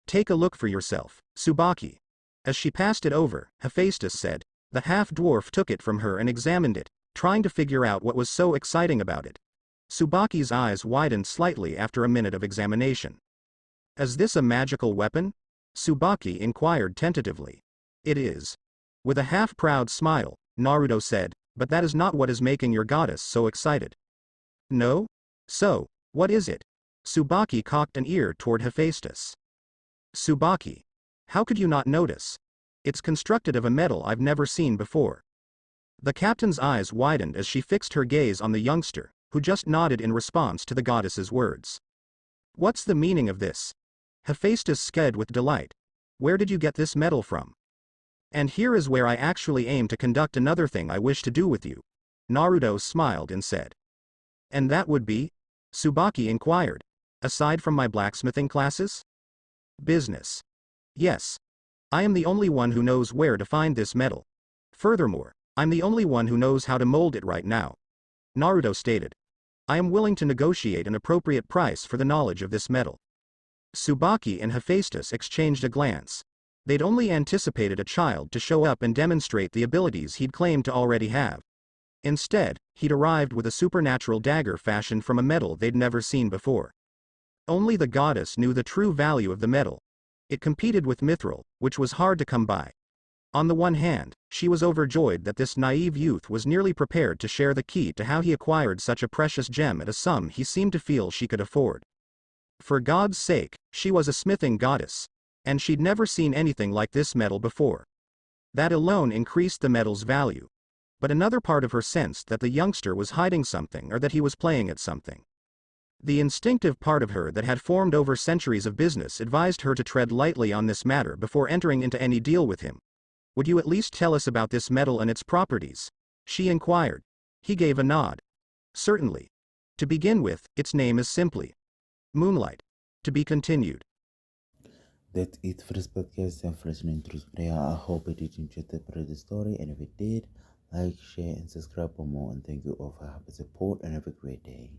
S2: Take a look for yourself, Tsubaki. As she passed it over, Hephaestus said. The half-dwarf took it from her and examined it, trying to figure out what was so exciting about it. Tsubaki's eyes widened slightly after a minute of examination. Is this a magical weapon? Tsubaki inquired tentatively. It is. With a half-proud smile, Naruto said, but that is not what is making your goddess so excited. No? So, what is it? Tsubaki cocked an ear toward Hephaestus. Tsubaki. How could you not notice? It's constructed of a metal I've never seen before. The captain's eyes widened as she fixed her gaze on the youngster, who just nodded in response to the goddess's words. What's the meaning of this? Hephaestus sked with delight. Where did you get this metal from? And here is where I actually aim to conduct another thing I wish to do with you. Naruto smiled and said. And that would be? Tsubaki inquired. Aside from my blacksmithing classes? Business. Yes. I am the only one who knows where to find this metal. Furthermore, I'm the only one who knows how to mold it right now. Naruto stated. I am willing to negotiate an appropriate price for the knowledge of this metal. Tsubaki and Hephaestus exchanged a glance. They'd only anticipated a child to show up and demonstrate the abilities he'd claimed to already have. Instead, he'd arrived with a supernatural dagger fashioned from a metal they'd never seen before. Only the goddess knew the true value of the metal. It competed with mithril, which was hard to come by. On the one hand, she was overjoyed that this naive youth was nearly prepared to share the key to how he acquired such a precious gem at a sum he seemed to feel she could afford. For God's sake, she was a smithing goddess. And she'd never seen anything like this metal before. That alone increased the metal's value. But another part of her sensed that the youngster was hiding something or that he was playing at something. The instinctive part of her that had formed over centuries of business advised her to tread lightly on this matter before entering into any deal with him. "Would you at least tell us about this metal and its properties?" she inquired. He gave a nod. "Certainly. To begin with, its name is simply Moonlight. To be continued."
S1: That's it for this podcast. Thanks for listening to Freya. I hope it did enjoy the part of the story, and if it did, like, share, and subscribe for more. And thank you all for your support, and have a great day.